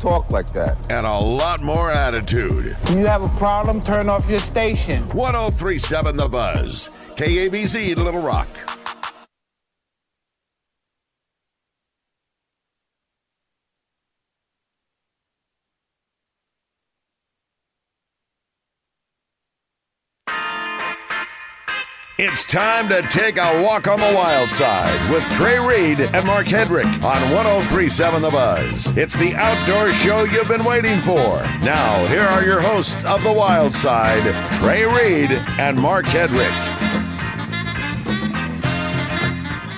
talk like that. And a lot more attitude. You have a problem, turn off your station. 1037 The Buzz. KABZ Little Rock. It's time to take a walk on the wild side with Trey Reid and Mark Hedrick on 1037 The Buzz. It's the outdoor show you've been waiting for. Now, here are your hosts of the wild side, Trey Reid and Mark Hedrick.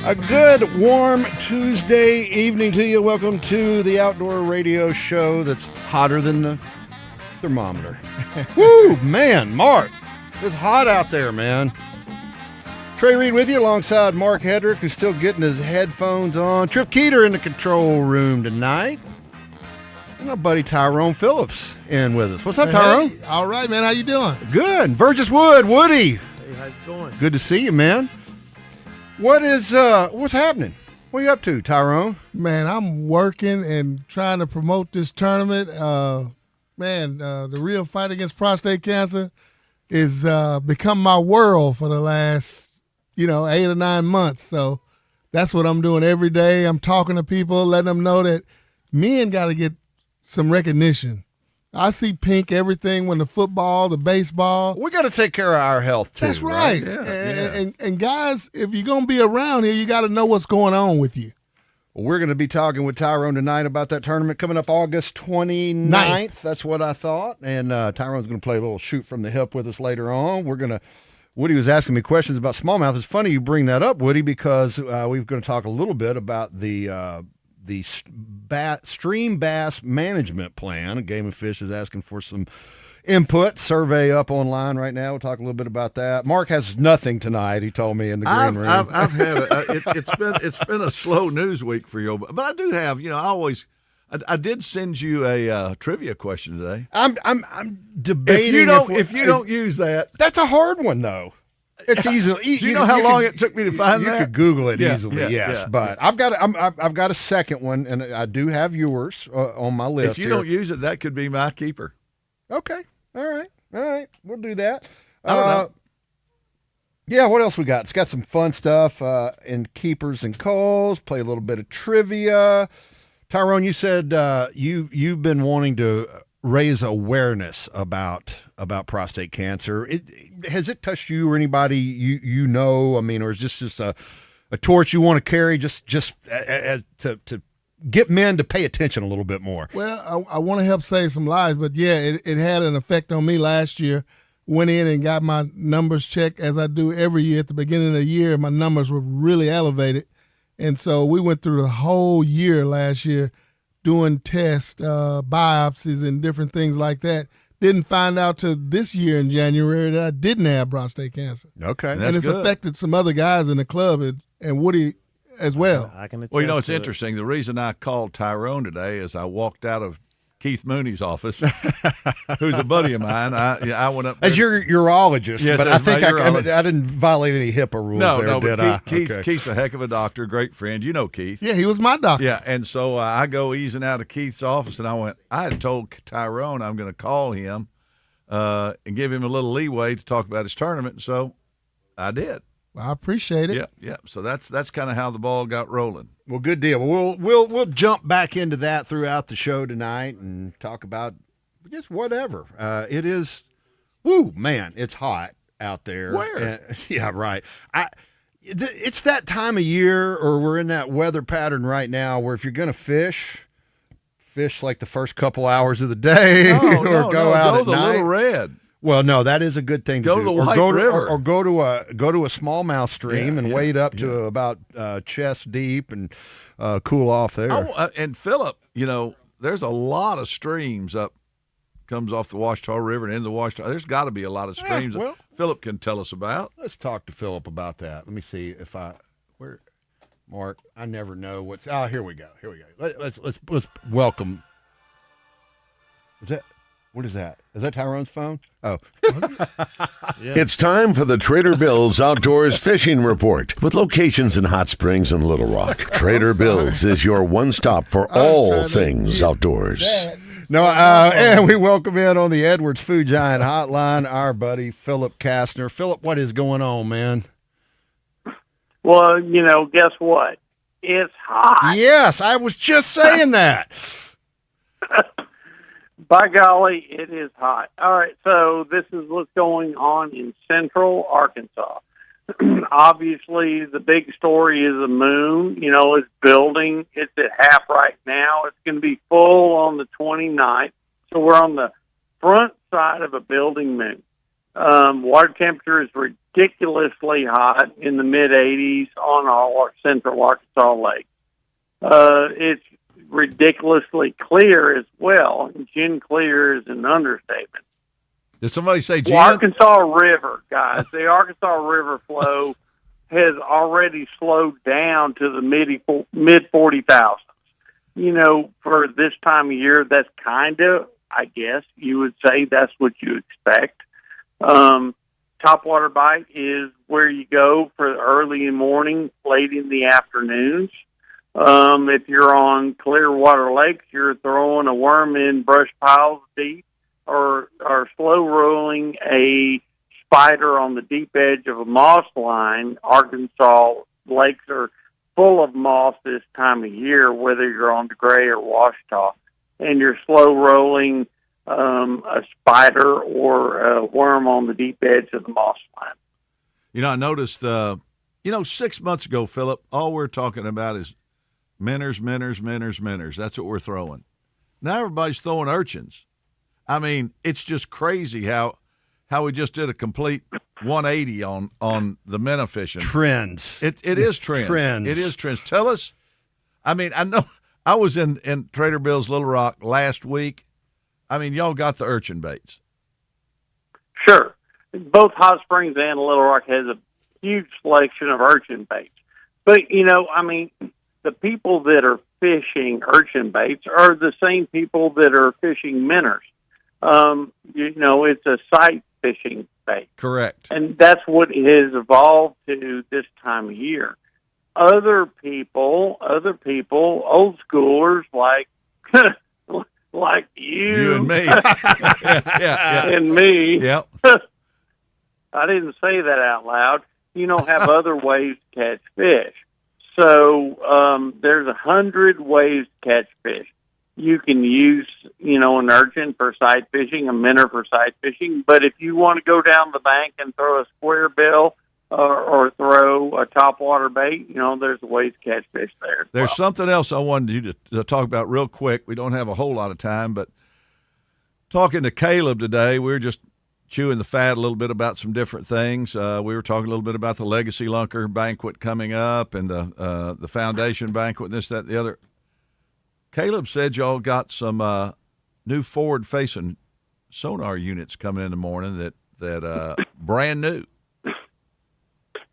A good, warm Tuesday evening to you. Welcome to the outdoor radio show that's hotter than the thermometer. Woo, man, Mark, it's hot out there, man. Trey Reid with you alongside Mark Hedrick, who's still getting his headphones on. Trip Keeter in the control room tonight. And our buddy Tyrone Phillips in with us. What's up, Tyrone? Hey, all right, man. How you doing? Good. Burgess Wood, Woody. Hey, how's it going? Good to see you, man. What's happening? What are you up to, Tyrone? Man, I'm working and trying to promote this tournament. The real fight against prostate cancer is become my world for the last 8 or 9 months. So that's what I'm doing every day. I'm talking to people, letting them know that men got to get some recognition. I see pink everything when the football, the baseball. We got to take care of our health, too. That's right. And guys, if you're going to be around here, you got to know what's going on with you. Well, we're going to be talking with Tyrone tonight about that tournament coming up August 29th. That's what I thought. And Tyrone's going to play a little shoot from the hip with us later on. Woody was asking me questions about smallmouth. It's funny you bring that up, Woody, because we're going to talk a little bit about the stream bass management plan. Game and Fish is asking for some input. Survey up online right now. We'll talk a little bit about that. Mark has nothing tonight, he told me in the green room. I've had it's been a slow news week for you, but I do have, I did send you a trivia question today. I'm debating if you don't use that. That's a hard one, though. It's easily. Do you know how long it took me to find that? You could Google it easily, yes. Yeah. But I've got a second one, and I do have yours on my list. If you don't use it, that could be my keeper. Okay. All right. We'll do that. I don't know. Yeah, what else we got? It's got some fun stuff in keepers and calls. Play a little bit of trivia. Tyrone, you said you've been wanting to raise awareness about prostate cancer. Has it touched you or anybody you know? I mean, or is this just a torch you want to carry just to get men to pay attention a little bit more? Well, I want to help save some lives, but yeah, it had an effect on me last year. Went in and got my numbers checked as I do every year. At the beginning of the year, my numbers were really elevated. And so we went through the whole year last year doing tests, biopsies, and different things like that. Didn't find out till this year in January that I didn't have prostate cancer. Okay. And it's affected some other guys in the club and Woody as well. Well, it's interesting. The reason I called Tyrone today is I walked out of Keith Mooney's office, who's a buddy of mine. I went up there. As your urologist, yes, but I think I didn't violate any HIPAA rules did I? Keith's a heck of a doctor, great friend. You know Keith. Yeah, he was my doctor. Yeah, and so I go easing out of Keith's office, and I had told Tyrone I'm going to call him and give him a little leeway to talk about his tournament, so I did. Well, I appreciate it. Yeah. So that's kind of how the ball got rolling. Well, good deal. We'll jump back into that throughout the show tonight and talk about just whatever. It is, man, it's hot out there. Where? Yeah, right. It's that time of year, or we're in that weather pattern right now where if you're going to fish like the first couple hours of the day, or go out at the night. Little Red. Well, no, that is a good thing to go do. To the White River. Or go to a smallmouth stream and wade up to about chest deep and cool off there. And Philip, there's a lot of streams comes off the Ouachita River and into the Ouachita. There's got to be a lot of streams that Philip can tell us about. Let's talk to Philip about that. Let me see if Mark, I never know what's. Oh, here we go. Let's welcome. What is that? Is that Tyrone's phone? Oh. It's time for the Trader Bill's Outdoors Fishing Report with locations in Hot Springs and Little Rock. Trader Bill's is your one stop for all things outdoors. No, and we welcome in on the Edwards Food Giant Hotline our buddy Philip Kastner. Philip, what is going on, man? Well, guess what? It's hot. Yes, I was just saying that. By golly, it is hot. All right, so this is what's going on in central Arkansas. Obviously, the big story is the moon. It's building. It's at half right now. It's going to be full on the 29th. So we're on the front side of a building moon. Water temperature is ridiculously hot in the mid-80s on all our central Arkansas lakes. It's ridiculously clear as well. Gin clear is an understatement. Did somebody say The gin? Arkansas River, guys. The Arkansas River flow has already slowed down to the mid 40,000s. For this time of year, that's kind of, I guess you would say that's what you expect. Topwater bite is where you go for early in the morning, late in the afternoons. If you're on clear water lakes, you're throwing a worm in brush piles deep or slow rolling a spider on the deep edge of a moss line. Arkansas lakes are full of moss this time of year, whether you're on the Gray or Washita, and you're slow rolling a spider or a worm on the deep edge of the moss line. I noticed, 6 months ago, Philip, all we're talking about is minnows. That's what we're throwing. Now everybody's throwing urchins. I mean, it's just crazy how we just did a complete 180 on the minnow fishing. Trends. It is trends. Trends. It is trends. Tell us. I mean, I know I was in Trader Bill's Little Rock last week. I mean, y'all got the urchin baits. Sure. Both Hot Springs and Little Rock has a huge selection of urchin baits. But, the people that are fishing urchin baits are the same people that are fishing minnows. It's a sight fishing bait. Correct. And that's what it has evolved to this time of year. Other people, old schoolers like like you and me. yeah. and me. Yep. I didn't say that out loud. Have other ways to catch fish. So there's 100 ways to catch fish. You can use, an urchin for sight fishing, a minnow for sight fishing. But if you want to go down the bank and throw a square bill or throw a topwater bait, there's ways to catch fish there. There's something else I wanted you to talk about real quick. We don't have a whole lot of time, but talking to Caleb today, we were just chewing the fat a little bit about some different things. We were talking a little bit about the Legacy Lunker banquet coming up and the Foundation banquet, this, that, and the other. Caleb said y'all got some new forward-facing sonar units coming in the morning that brand new.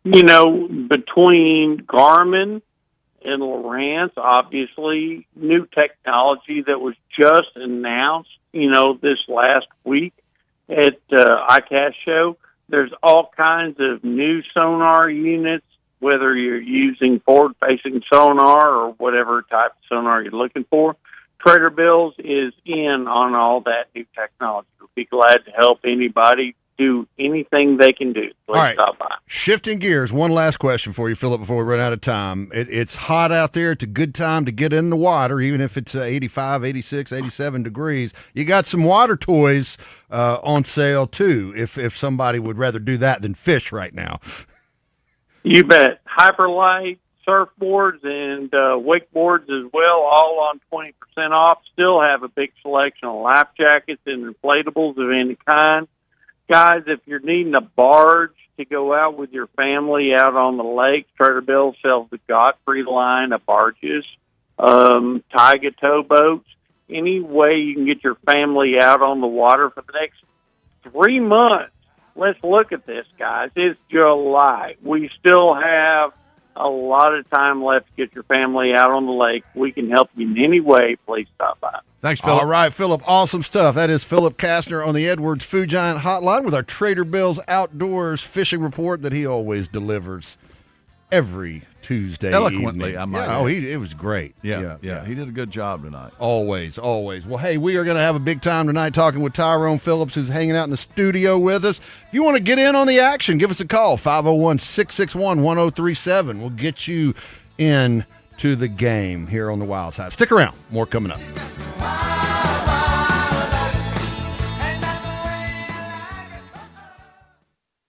Between Garmin and Lowrance, obviously, new technology that was just announced, this last week at ICAST show. There's all kinds of new sonar units, whether you're using forward-facing sonar or whatever type of sonar you're looking for. Trader Bill's is in on all that new technology. We'll be glad to help anybody do anything they can do. Please all right. stop by. Shifting gears, one last question for you, Philip, before we run out of time. It's hot out there. It's a good time to get in the water, even if it's 85, 86, 87 degrees. You got some water toys on sale, too, if somebody would rather do that than fish right now. You bet. Hyperlight, surfboards, and wakeboards as well, all on 20% off. Still have a big selection of life jackets and inflatables of any kind. Guys, if you're needing a barge to go out with your family out on the lake, Trader Bill sells the Godfrey line of barges, Taiga towboats. Any way you can get your family out on the water for the next 3 months. Let's look at this, guys. It's July. We still have a lot of time left to get your family out on the lake. We can help you in any way. Please stop by. Thanks, Philip. All right, Philip, awesome stuff. That is Philip Kastner on the Edwards Food Giant Hotline with our Trader Bill's Outdoors fishing report that he always delivers every Tuesday Eloquently, evening. I might Yeah, add. it was great. Yeah. He did a good job tonight. Always. Well, hey, we are going to have a big time tonight talking with Tyrone Phillips, who's hanging out in the studio with us. If you want to get in on the action, give us a call, 501-661-1037. We'll get you in to the game here on the Wild Side. Stick around. More coming up.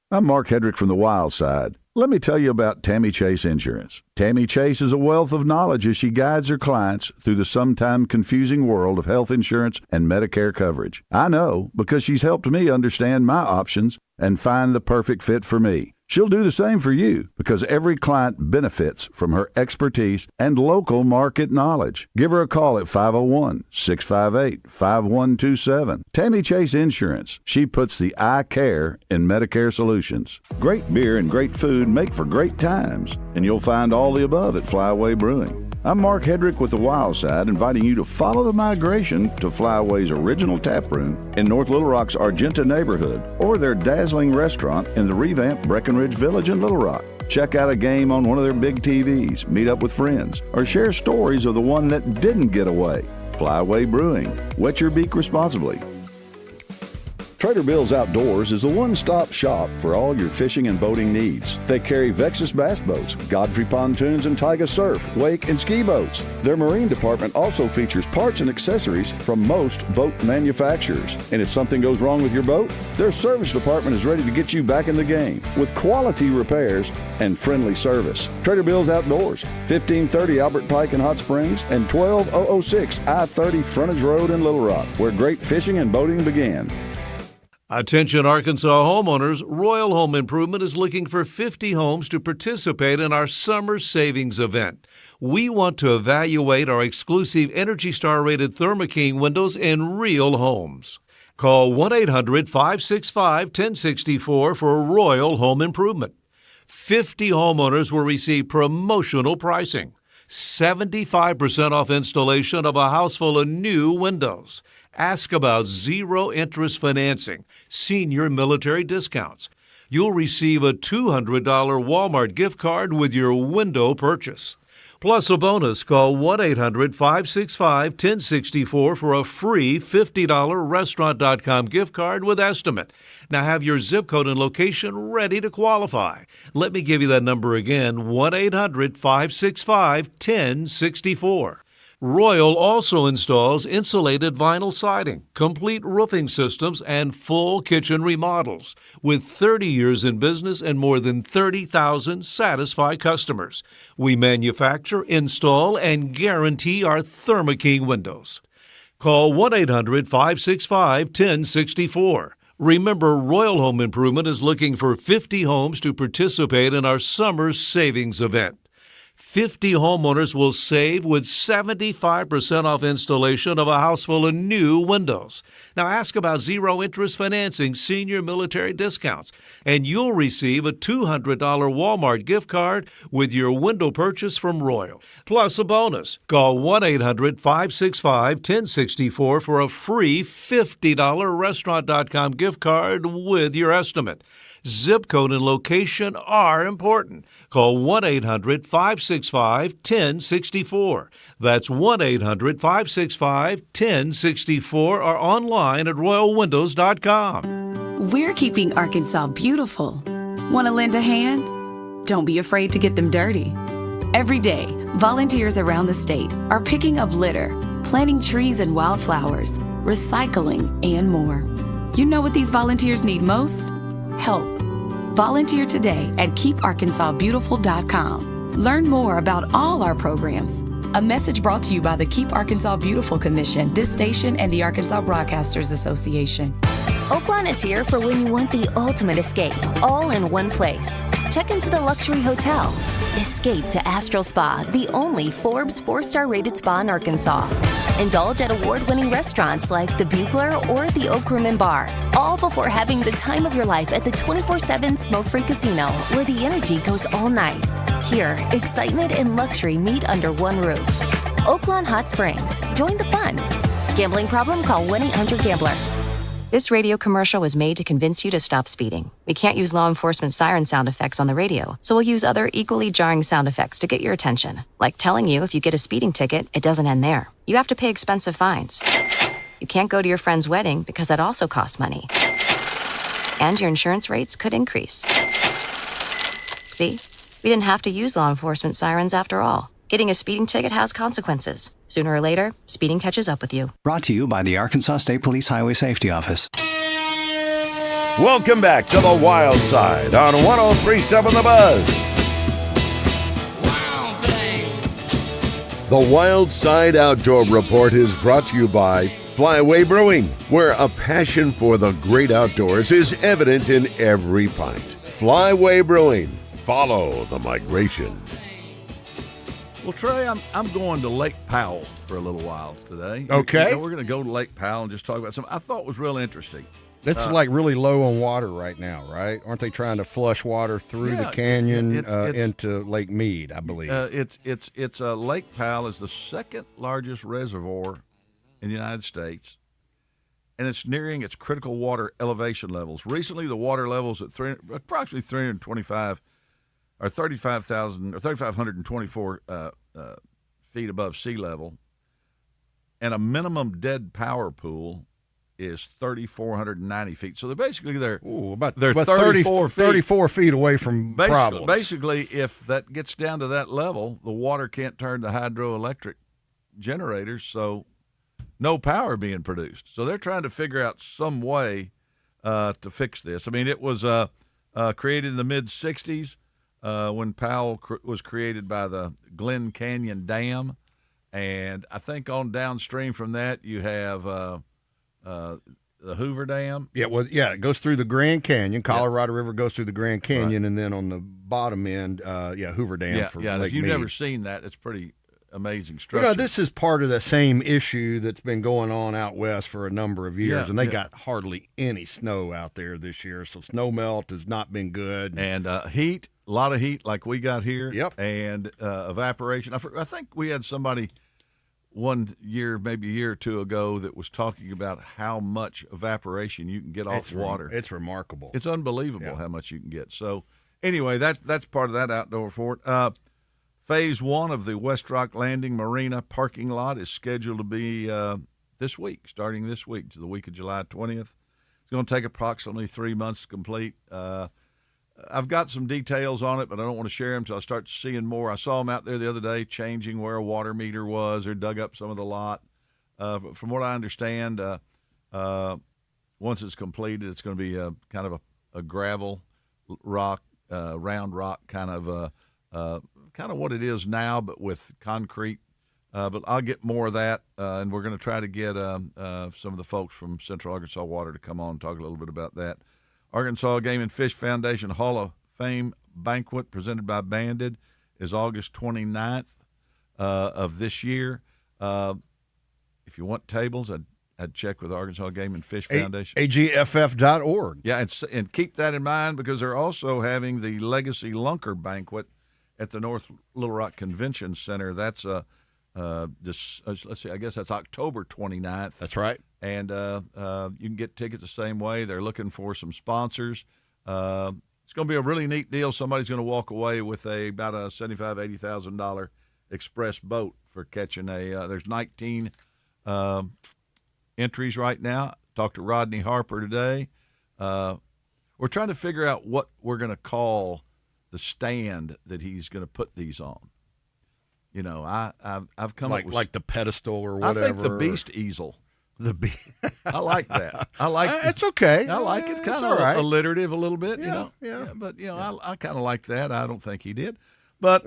I'm Mark Hedrick from the Wild Side. Let me tell you about Tammy Chase Insurance. Tammy Chase is a wealth of knowledge as she guides her clients through the sometimes confusing world of health insurance and Medicare coverage. I know because she's helped me understand my options and find the perfect fit for me. She'll do the same for you because every client benefits from her expertise and local market knowledge. Give her a call at 501-658-5127. Tammy Chase Insurance. She puts the I care in Medicare solutions. Great beer and great food make for great times, and you'll find all the above at Flyaway Brewing. I'm Mark Hedrick with the Wild Side, inviting you to follow the migration to Flyaway's original tap room in North Little Rock's Argenta neighborhood, or their dazzling restaurant in the revamped Breckenridge Village in Little Rock. Check out a game on one of their big TVs, meet up with friends, or share stories of the one that didn't get away. Flyaway Brewing. Wet your beak responsibly. Trader Bill's Outdoors is the one-stop shop for all your fishing and boating needs. They carry Vexus bass boats, Godfrey pontoons, and Taiga surf, wake, and ski boats. Their marine department also features parts and accessories from most boat manufacturers. And if something goes wrong with your boat, their service department is ready to get you back in the game with quality repairs and friendly service. Trader Bill's Outdoors, 1530 Albert Pike in Hot Springs and 12006 I-30 Frontage Road in Little Rock, where great fishing and boating began. Attention Arkansas homeowners, Royal Home Improvement is looking for 50 homes to participate in our summer savings event. We want to evaluate our exclusive Energy Star rated Thermo King windows in real homes. Call 1-800-565-1064 for Royal Home Improvement. 50 homeowners will receive promotional pricing. 75% off installation of a house full of new windows. Ask about zero-interest financing, senior military discounts. You'll receive a $200 Walmart gift card with your window purchase. Plus a bonus, call 1-800-565-1064 for a free $50 Restaurant.com gift card with estimate. Now have your zip code and location ready to qualify. Let me give you that number again, 1-800-565-1064. Royal also installs insulated vinyl siding, complete roofing systems, and full kitchen remodels. With 30 years in business and more than 30,000 satisfied customers, we manufacture, install, and guarantee our Thermo King windows. Call 1-800-565-1064. Remember, Royal Home Improvement is looking for 50 homes to participate in our summer savings event. 50 homeowners will save with 75% off installation of a house full of new windows. Now ask about zero-interest financing, senior military discounts, and you'll receive a $200 Walmart gift card with your window purchase from Royal. Plus a bonus. Call 1-800-565-1064 for a free $50 Restaurant.com gift card with your estimate. Zip code and location are important. Call 1-800-565-1064. That's 1-800-565-1064 or online at royalwindows.com. We're keeping Arkansas beautiful. Want to lend a hand? Don't be afraid to get them dirty. Every day, volunteers around the state are picking up litter, planting trees and wildflowers, recycling, and more. You know what these volunteers need most? Help. Volunteer today at KeepArkansasBeautiful.com. Learn more about all our programs. A message brought to you by the Keep Arkansas Beautiful Commission, this station, and the Arkansas Broadcasters Association. Oaklawn is here for when you want the ultimate escape, all in one place. Check into the luxury hotel. Escape to Astral Spa, the only Forbes 4-star rated spa in Arkansas. Indulge at award-winning restaurants like the Bugler or the Oak Room and Bar, all before having the time of your life at the 24/7 smoke-free casino, where the energy goes all night. Here, excitement and luxury meet under one roof. Oaklawn Hot Springs. Join the fun. Gambling problem? Call 1-800-GAMBLER. This radio commercial was made to convince you to stop speeding. We can't use law enforcement siren sound effects on the radio, so we'll use other equally jarring sound effects to get your attention. Like telling you if you get a speeding ticket, it doesn't end there. You have to pay expensive fines. You can't go to your friend's wedding because that also costs money. And your insurance rates could increase. See? We didn't have to use law enforcement sirens after all. Getting a speeding ticket has consequences. Sooner or later, speeding catches up with you. Brought to you by the Arkansas State Police Highway Safety Office. Welcome back to the Wild Side on 103.7 The Buzz. The Wild Side Outdoor Report is brought to you by Flyway Brewing, where a passion for the great outdoors is evident in every pint. Flyway Brewing. Follow the migration. Well, Trey, I'm going to Lake Powell for a little while today. Okay. We're going to go to Lake Powell and just talk about something I thought was real interesting. That's like really low on water right now, right? Aren't they trying to flush water through the canyon into Lake Mead, I believe? It's Lake Powell is the second largest reservoir in the United States, and it's nearing its critical water elevation levels. Recently, the water levels at approximately 325 or 3,524 feet above sea level, and a minimum dead power pool is 3,490 feet. So they're basically they're 34 feet away from problems. Basically, if that gets down to that level, the water can't turn to hydroelectric generators, so no power being produced. So they're trying to figure out some way to fix this. I mean, it was created in the mid-'60s. When Powell was created by the Glen Canyon Dam, and I think on downstream from that you have the Hoover Dam. It goes through the Grand Canyon. Colorado River goes through the Grand Canyon, right. And then on the bottom end, Hoover Dam for Lake if you've Mead. never seen that, it's pretty amazing structure. This is part of the same issue that's been going on out west for a number of years, and they got hardly any snow out there this year, so snow melt has not been good. And heat. A lot of heat like we got here. Yep. And evaporation. I think we had somebody one year, maybe a year or two ago, that was talking about how much evaporation you can get off water. It's remarkable. It's unbelievable how much you can get. So anyway, that's part of that outdoor report. Phase 1 of the West Rock Landing Marina parking lot is scheduled to be this week, starting this week, to the week of July 20th. It's going to take approximately 3 months to complete. I've got some details on it, but I don't want to share them until I start seeing more. I saw them out there the other day changing where a water meter was or dug up some of the lot. From what I understand, once it's completed, it's going to be kind of a gravel rock, round rock kind of what it is now, but with concrete. But I'll get more of that, and we're going to try to get some of the folks from Central Arkansas Water to come on and talk a little bit about that. Arkansas Game and Fish Foundation Hall of Fame banquet presented by Banded is August 29th of this year. If you want tables, I'd check with Arkansas Game and Fish Foundation. AGFF.org. Yeah, and keep that in mind because they're also having the Legacy Lunker banquet at the North Little Rock Convention Center. That's let's see, I guess that's October 29th. That's right. And you can get tickets the same way. They're looking for some sponsors. It's going to be a really neat deal. Somebody's going to walk away with about a $75,000, $80,000 express boat for catching there's 19 entries right now. Talked to Rodney Harper today. We're trying to figure out what we're going to call the stand that he's going to put these on. You know, I've come up with like the pedestal or whatever. I think the Beast Easel. I like that. I like it's okay. I like it. Kind of alliterative a little bit, you know. Yeah. But I kind of like that. I don't think he did, but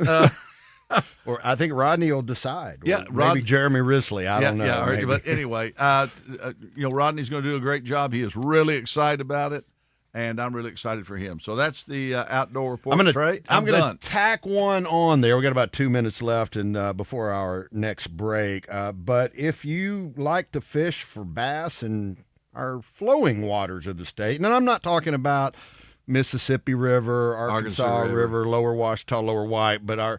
or I think Rodney will decide. Yeah, maybe Jeremy Risley. I don't know. Yeah, but anyway, Rodney's going to do a great job. He is really excited about it, and I'm really excited for him. So that's the outdoor report. I'm going to tack one on there. We got about 2 minutes left and before our next break. But if you like to fish for bass in our flowing waters of the state, and I'm not talking about Mississippi River, Arkansas River, Lower Washita, Lower White, but our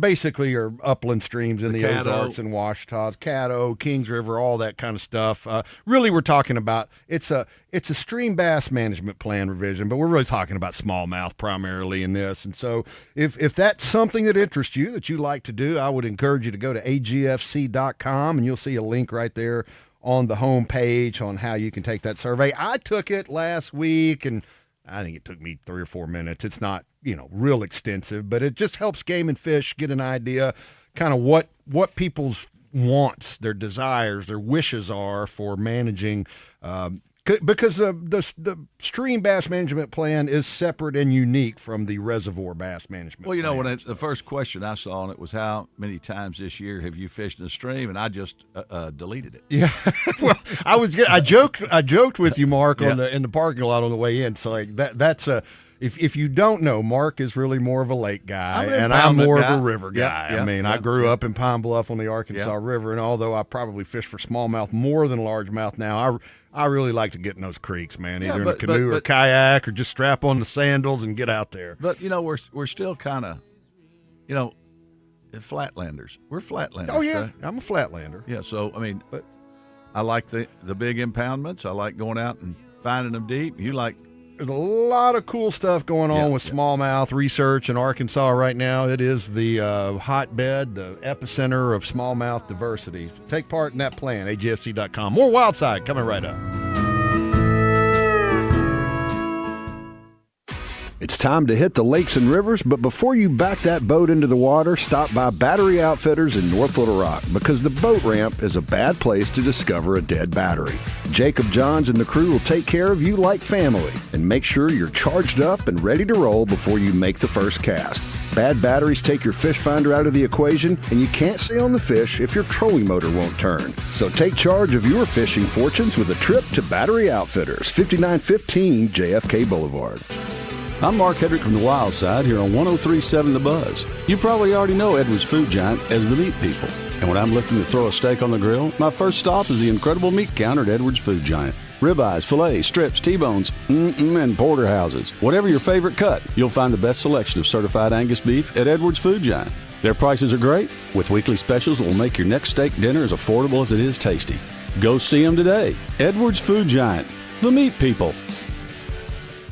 basically our upland streams in the Ozarks and Washita, Caddo, Kings River, all that kind of stuff. Really, we're talking about it's a stream bass management plan revision, but we're really talking about smallmouth primarily in this. And so, if that's something that interests you, that you like to do, I would encourage you to go to agfc.com, and you'll see a link right there on the home page on how you can take that survey. I took it last week, and I think it took me 3 or 4 minutes. It's not, real extensive, but it just helps Game and Fish get an idea kind of what people's wants, their desires, their wishes are for managing because the stream bass management plan is separate and unique from the reservoir bass management plan. When the first question I saw on it was how many times this year have you fished in a stream, and I just deleted it. Yeah, well, I joked with you, Mark, in the parking lot on the way in. So that's a. If you don't know, Mark is really more of a lake guy, and I'm more of a river guy. I grew up in Pine Bluff on the Arkansas River, and although I probably fish for smallmouth more than largemouth now, I really like to get in those creeks, man, either in a canoe or kayak, or just strap on the sandals and get out there. But, we're still kind of, flatlanders. We're flatlanders. Oh, yeah, right? I'm a flatlander. Yeah, so, but I like the big impoundments. I like going out and finding them deep. You like... There's a lot of cool stuff going on with smallmouth research in Arkansas right now. It is the hotbed, the epicenter of smallmouth diversity. Take part in that plan, agfc.com. More Wildside coming right up. It's time to hit the lakes and rivers, but before you back that boat into the water, stop by Battery Outfitters in North Little Rock, because the boat ramp is a bad place to discover a dead battery. Jacob Johns and the crew will take care of you like family and make sure you're charged up and ready to roll before you make the first cast. Bad batteries take your fish finder out of the equation, and you can't stay on the fish if your trolling motor won't turn. So take charge of your fishing fortunes with a trip to Battery Outfitters, 5915 JFK Boulevard. I'm Mark Hedrick from the Wild Side here on 103.7 The Buzz. You probably already know Edwards Food Giant as the meat people. And when I'm looking to throw a steak on the grill, my first stop is the incredible meat counter at Edwards Food Giant. Ribeyes, fillets, strips, T-bones, and porterhouses. Whatever your favorite cut, you'll find the best selection of certified Angus beef at Edwards Food Giant. Their prices are great, with weekly specials that will make your next steak dinner as affordable as it is tasty. Go see them today. Edwards Food Giant, the meat people.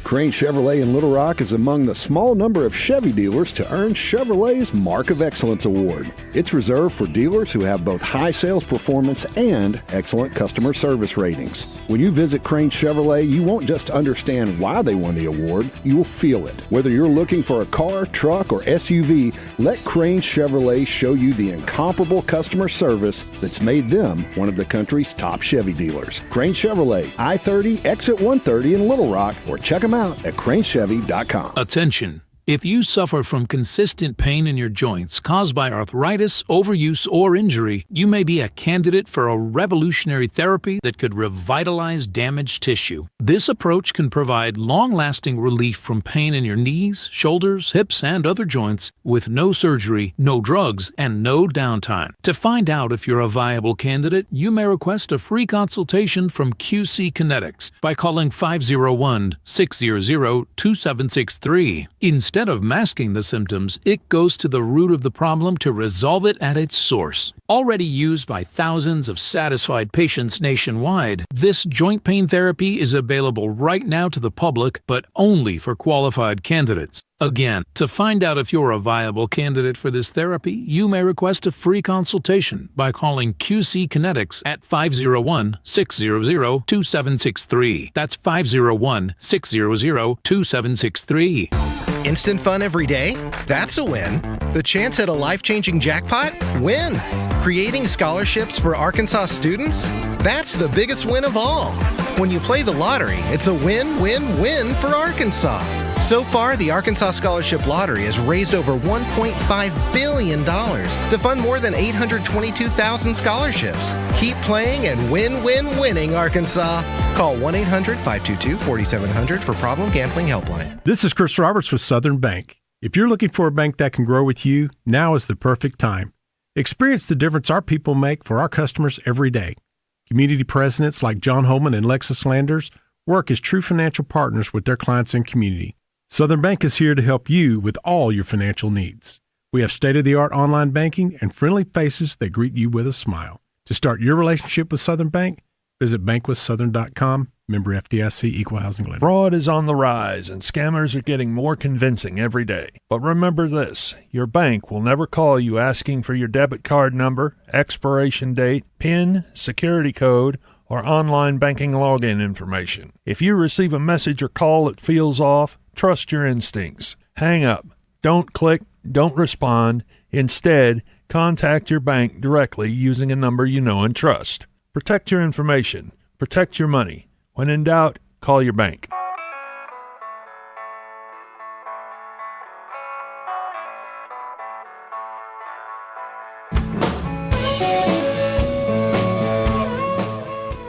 Crane Chevrolet in Little Rock is among the small number of Chevy dealers to earn Chevrolet's Mark of Excellence Award. It's reserved for dealers who have both high sales performance and excellent customer service ratings. When you visit Crane Chevrolet, you won't just understand why they won the award, you will feel it. Whether you're looking for a car, truck, or SUV, let Crane Chevrolet show you the incomparable customer service that's made them one of the country's top Chevy dealers. Crane Chevrolet, I-30, exit 130 in Little Rock, or check them out at cranechevy.com. Attention. If you suffer from consistent pain in your joints caused by arthritis, overuse, or injury, you may be a candidate for a revolutionary therapy that could revitalize damaged tissue. This approach can provide long-lasting relief from pain in your knees, shoulders, hips, and other joints with no surgery, no drugs, and no downtime. To find out if you're a viable candidate, you may request a free consultation from QC Kinetics by calling 501-600-2763. Instead of masking the symptoms, it goes to the root of the problem to resolve it at its source. Already used by thousands of satisfied patients nationwide, this joint pain therapy is available right now to the public, but only for qualified candidates. Again, to find out if you're a viable candidate for this therapy, you may request a free consultation by calling QC Kinetics at 501-600-2763. That's 501-600-2763. Instant fun every day? That's a win. The chance at a life-changing jackpot? Win. Creating scholarships for Arkansas students? That's the biggest win of all. When you play the lottery, it's a win-win-win for Arkansas. So far, the Arkansas Scholarship Lottery has raised over $1.5 billion to fund more than 822,000 scholarships. Keep playing and winning, Arkansas. Call 1-800-522-4700 for Problem Gambling Helpline. This is Chris Roberts with Southern Bank. If you're looking for a bank that can grow with you, now is the perfect time. Experience the difference our people make for our customers every day. Community presidents like John Holman and Lexus Landers work as true financial partners with their clients and community. Southern Bank is here to help you with all your financial needs. We have state-of-the-art online banking and friendly faces that greet you with a smile. To start your relationship with Southern Bank, visit bankwithsouthern.com, member FDIC, equal housing lender. Fraud is on the rise, and scammers are getting more convincing every day. But remember this, your bank will never call you asking for your debit card number, expiration date, PIN, security code, or online banking login information. If you receive a message or call that feels off, trust your instincts. Hang up. Don't click. Don't respond. Instead, contact your bank directly using a number you know and trust. Protect your information. Protect your money. When in doubt, call your bank.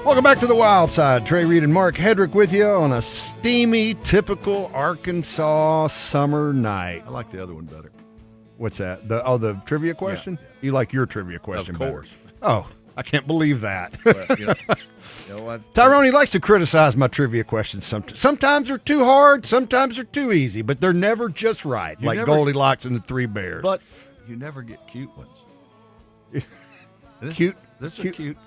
Welcome back to the Wild Side. Trey Reid and Mark Hedrick with you on a steamy, typical Arkansas summer night. I like the other one better. What's that? The trivia question? Yeah. You like your trivia question better? Of course. Oh, I can't believe that. Well, you know what? Tyrone, he likes to criticize my trivia questions. Sometimes they're too hard, sometimes they're too easy, but they're never just right, like Goldilocks and the Three Bears. But you never get cute ones. Cute? This is a cute.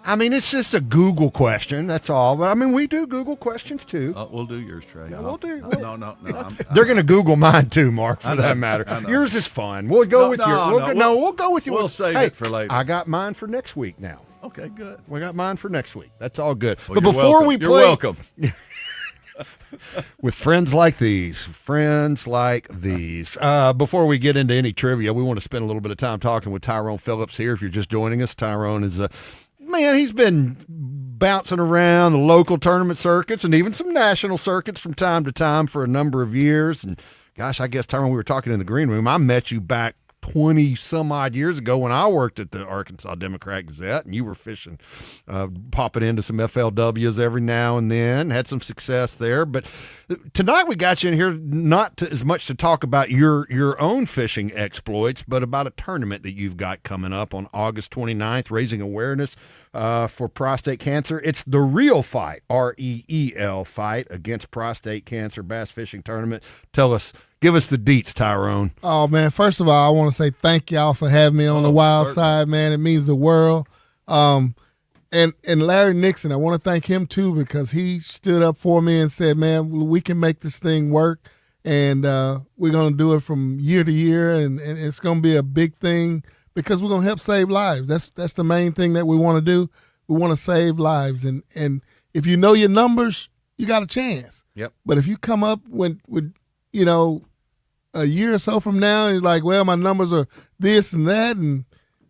I mean, it's just a Google question, that's all. But, I mean, we do Google questions, too. We'll do yours, Trey. Yeah, we'll do. No. They're going to Google mine, too, Mark, for that matter. Yours is fun. We'll go with yours. We'll go with yours. We'll save it for later. I got mine for next week now. Okay, good. We got mine for next week. That's all good. Well, but before we play... You're welcome. With friends like these. Before we get into any trivia, we want to spend a little bit of time talking with Tyrone Phillips here. If you're just joining us, Tyrone is man, he's been bouncing around the local tournament circuits and even some national circuits from time to time for a number of years. And gosh, I guess, Tyrone, we were talking in the green room. I met you back 20 some odd years ago when I worked at the Arkansas Democrat Gazette, and you were fishing, popping into some FLWs every now and then, had some success there. But tonight we got you in here not as much to talk about your own fishing exploits, but about a tournament that you've got coming up on August 29th, raising awareness for prostate cancer. It's the Reel Fight, REEL Fight, against prostate cancer bass fishing tournament. Give us the deets, Tyrone. Oh, man, first of all, I want to say thank y'all for having me on the Wild Side, man. It means the world. And Larry Nixon, I want to thank him, too, because he stood up for me and said, man, we can make this thing work, and we're going to do it from year to year, and it's going to be a big thing because we're going to help save lives. That's the main thing that we want to do. We want to save lives. And if you know your numbers, you got a chance. Yep. But if you come up with you know, a year or so from now, and you're like, well, my numbers are this and that, and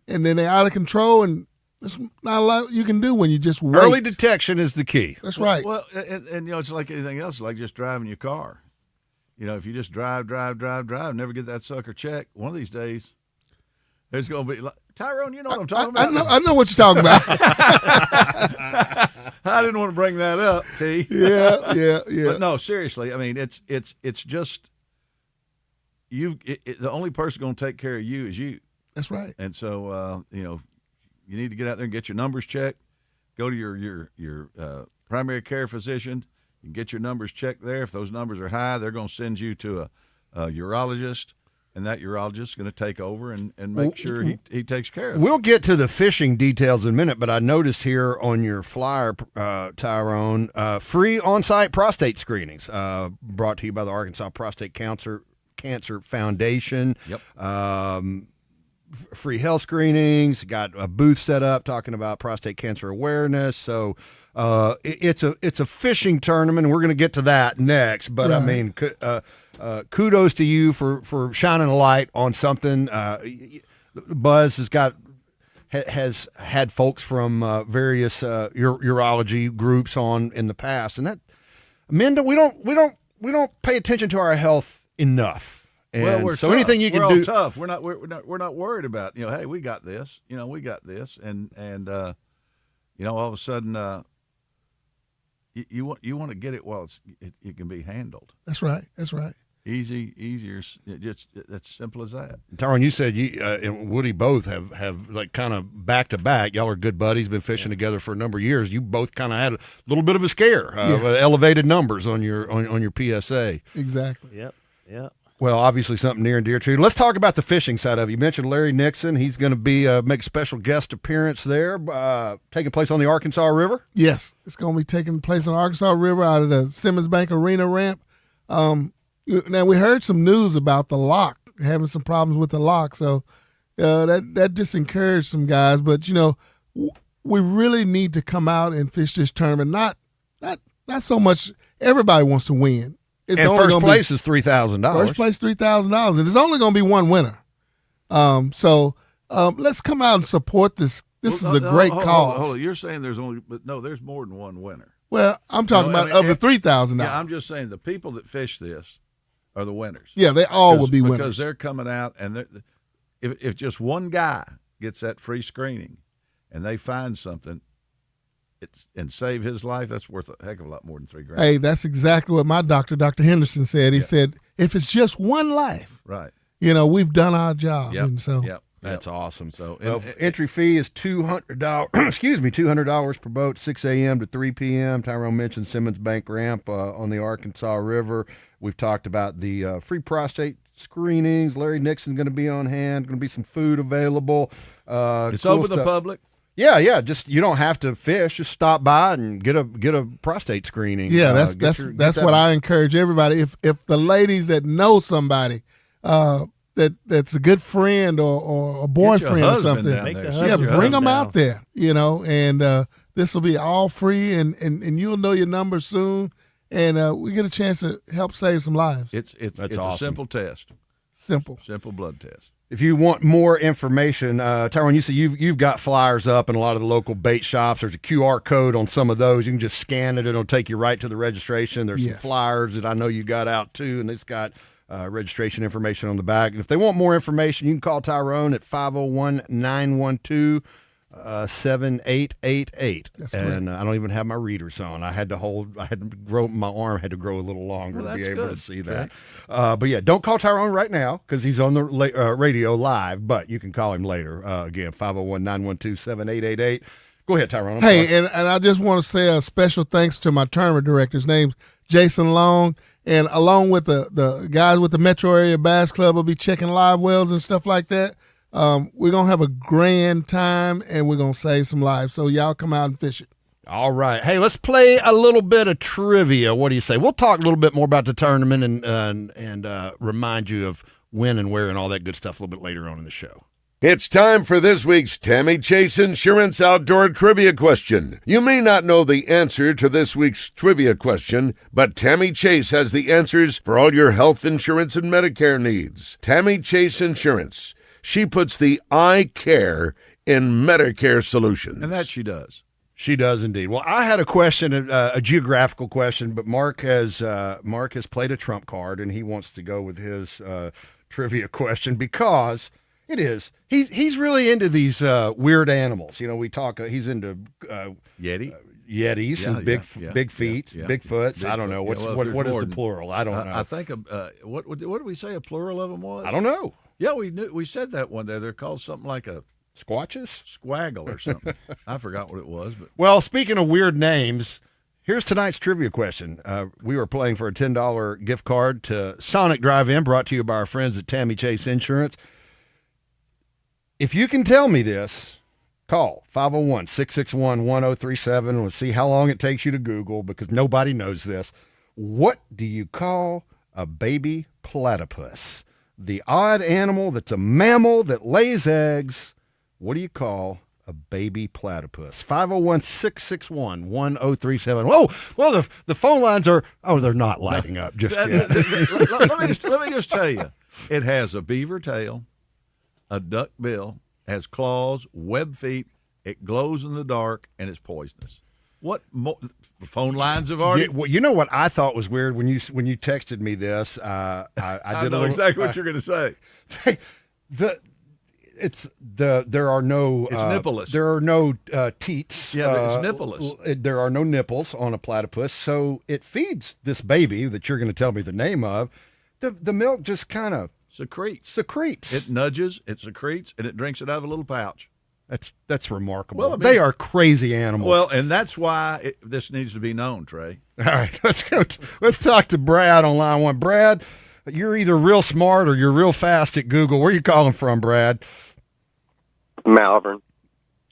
then they're out of control, and there's not a lot you can do when you just wait. Early detection is the key. That's right. Well, and you know, it's like anything else. It's like just driving your car. You know, if you just drive, never get that sucker checked, one of these days, there's going to be like, Tyrone, you know what I'm talking about? I know what you're talking about. I didn't want to bring that up, T. Yeah. But no, seriously, I mean, it's just the only person going to take care of you is you. That's right. And so, you know, you need to get out there and get your numbers checked. Go to your primary care physician and get your numbers checked there. If those numbers are high, they're going to send you to a urologist. And that urologist is going to take over and make sure he takes care of it. We'll get to the fishing details in a minute, but I noticed here on your flyer, Tyrone, free on-site prostate screenings brought to you by the Arkansas Prostate Cancer Foundation. Yep. Free health screenings. Got a booth set up talking about prostate cancer awareness. So it's a fishing tournament, and we're going to get to that next. But right. I mean, kudos to you for shining a light on something. Buzz has had folks from various urology groups on in the past, and that men we don't we don't pay attention to our health enough. And well, we're so tough. anything you can we're do. All tough. We're not worried about, hey, we got this. We got this, and all of a sudden, you want to get it while it can be handled. That's right. Easier. Just that's simple as that. Tyrone, you said you and Woody both have like kind of back to back. Y'all are good buddies, been fishing together for a number of years. You both kind of had a little bit of a scare, elevated numbers on your PSA. Exactly. Yep. Well, obviously something near and dear to you. Let's talk about the fishing side of it. You mentioned Larry Nixon. He's going to be make a special guest appearance there, taking place on the Arkansas River. Yes, it's going to be taking place on the Arkansas River out of the Simmons Bank Arena ramp. Now, we heard some news about the lock, having some problems with the lock, so that disencouraged some guys. But, we really need to come out and fish this tournament. Not so much everybody wants to win. It's and first place is $3,000. First place, $3,000. And it's only going to be one winner. So let's come out and support this. This is a great cause. Hold on. You're saying there's more than one winner. Well, I'm talking about the $3,000. Yeah, I'm just saying the people that fish this are the winners. Yeah, they all will be winners. Because they're coming out, and if just one guy gets that free screening and they find something and save his life, that's worth a heck of a lot more than $3,000. Hey, that's exactly what my doctor, Dr. Henderson, said. He said, if it's just one life, right, we've done our job. Yep. And so, That's awesome. So entry fee is $200. $200 per boat, 6 a.m. to 3 p.m. Tyrone mentioned Simmons Bank Ramp on the Arkansas River. We've talked about the free prostate screenings. Larry Nixon's going to be on hand. Going to be some food available. It's open to the public. Yeah. Just you don't have to fish. Just stop by and get a prostate screening. Yeah, that's what I encourage everybody. If the ladies that know somebody that's a good friend or a boyfriend or something, bring them out there. And this will be all free, and you'll know your number soon, and we get a chance to help save some lives. It's awesome. A simple test. Simple blood test. If you want more information, Tyrone, you see you've got flyers up in a lot of the local bait shops. There's a QR code on some of those. You can just scan it. It'll take you right to the registration. There's some flyers that I know you got out too, and it's got registration information on the back. And if they want more information, you can call Tyrone at 501-912-7888. That's and I don't even have my readers on. My arm had to grow a little longer to be able to see that. But yeah, don't call Tyrone right now because he's on the radio live, but you can call him later. Again, 501-912-7888. Go ahead, Tyrone. And I just want to say a special thanks to my tournament director. His name's Jason Long. And along with the guys with the Metro Area Bass Club will be checking live wells and stuff like that. We're going to have a grand time, and we're going to save some lives. So y'all come out and fish it. All right. Hey, let's play a little bit of trivia. What do you say? We'll talk a little bit more about the tournament and remind you of when and where and all that good stuff a little bit later on in the show. It's time for this week's Tammy Chase Insurance Outdoor Trivia Question. You may not know the answer to this week's trivia question, but Tammy Chase has the answers for all your health insurance and Medicare needs. Tammy Chase Insurance. She puts the I care in Medicare solutions. And that she does. She does indeed. Well, I had a question, a geographical question, but Mark has played a trump card, and he wants to go with his trivia question because it is. He's really into these weird animals. We talk. He's into Yetis and big feet, Bigfoots. I don't know what is the plural. I don't know. I think what did we say a plural of them was? I don't know. Yeah, we said that one day. They're called something like a squatches, squaggle or something. I forgot what it was. But well, speaking of weird names, here's tonight's trivia question. We were playing for a $10 gift card to Sonic Drive-In, brought to you by our friends at Tammy Chase Insurance. If you can tell me this, call 501-661-1037. We'll see how long it takes you to Google because nobody knows this. What do you call a baby platypus? The odd animal that's a mammal that lays eggs. What do you call a baby platypus? 501-661-1037. Whoa, well, the phone lines are, they're not lighting up just yet. Let me just tell you, it has a beaver tail, a duck bill, has claws, web feet, it glows in the dark, and it's poisonous. What phone lines have already? Well, you know what I thought was weird when you texted me this. I did know exactly what you're going to say. There are no It's nippleless. There are no teats. Yeah, it's nippleless. There are no nipples on a platypus, so it feeds this baby that you're going to tell me the name of. The milk just kind of secretes. It nudges, it secretes, and it drinks it out of a little pouch. That's remarkable. Well, I mean, they are crazy animals. Well, and that's why this needs to be known, Trey. All right, let's go. Let's talk to Brad on line one. Brad, you're either real smart or you're real fast at Google. Where are you calling from, Brad? Malvern.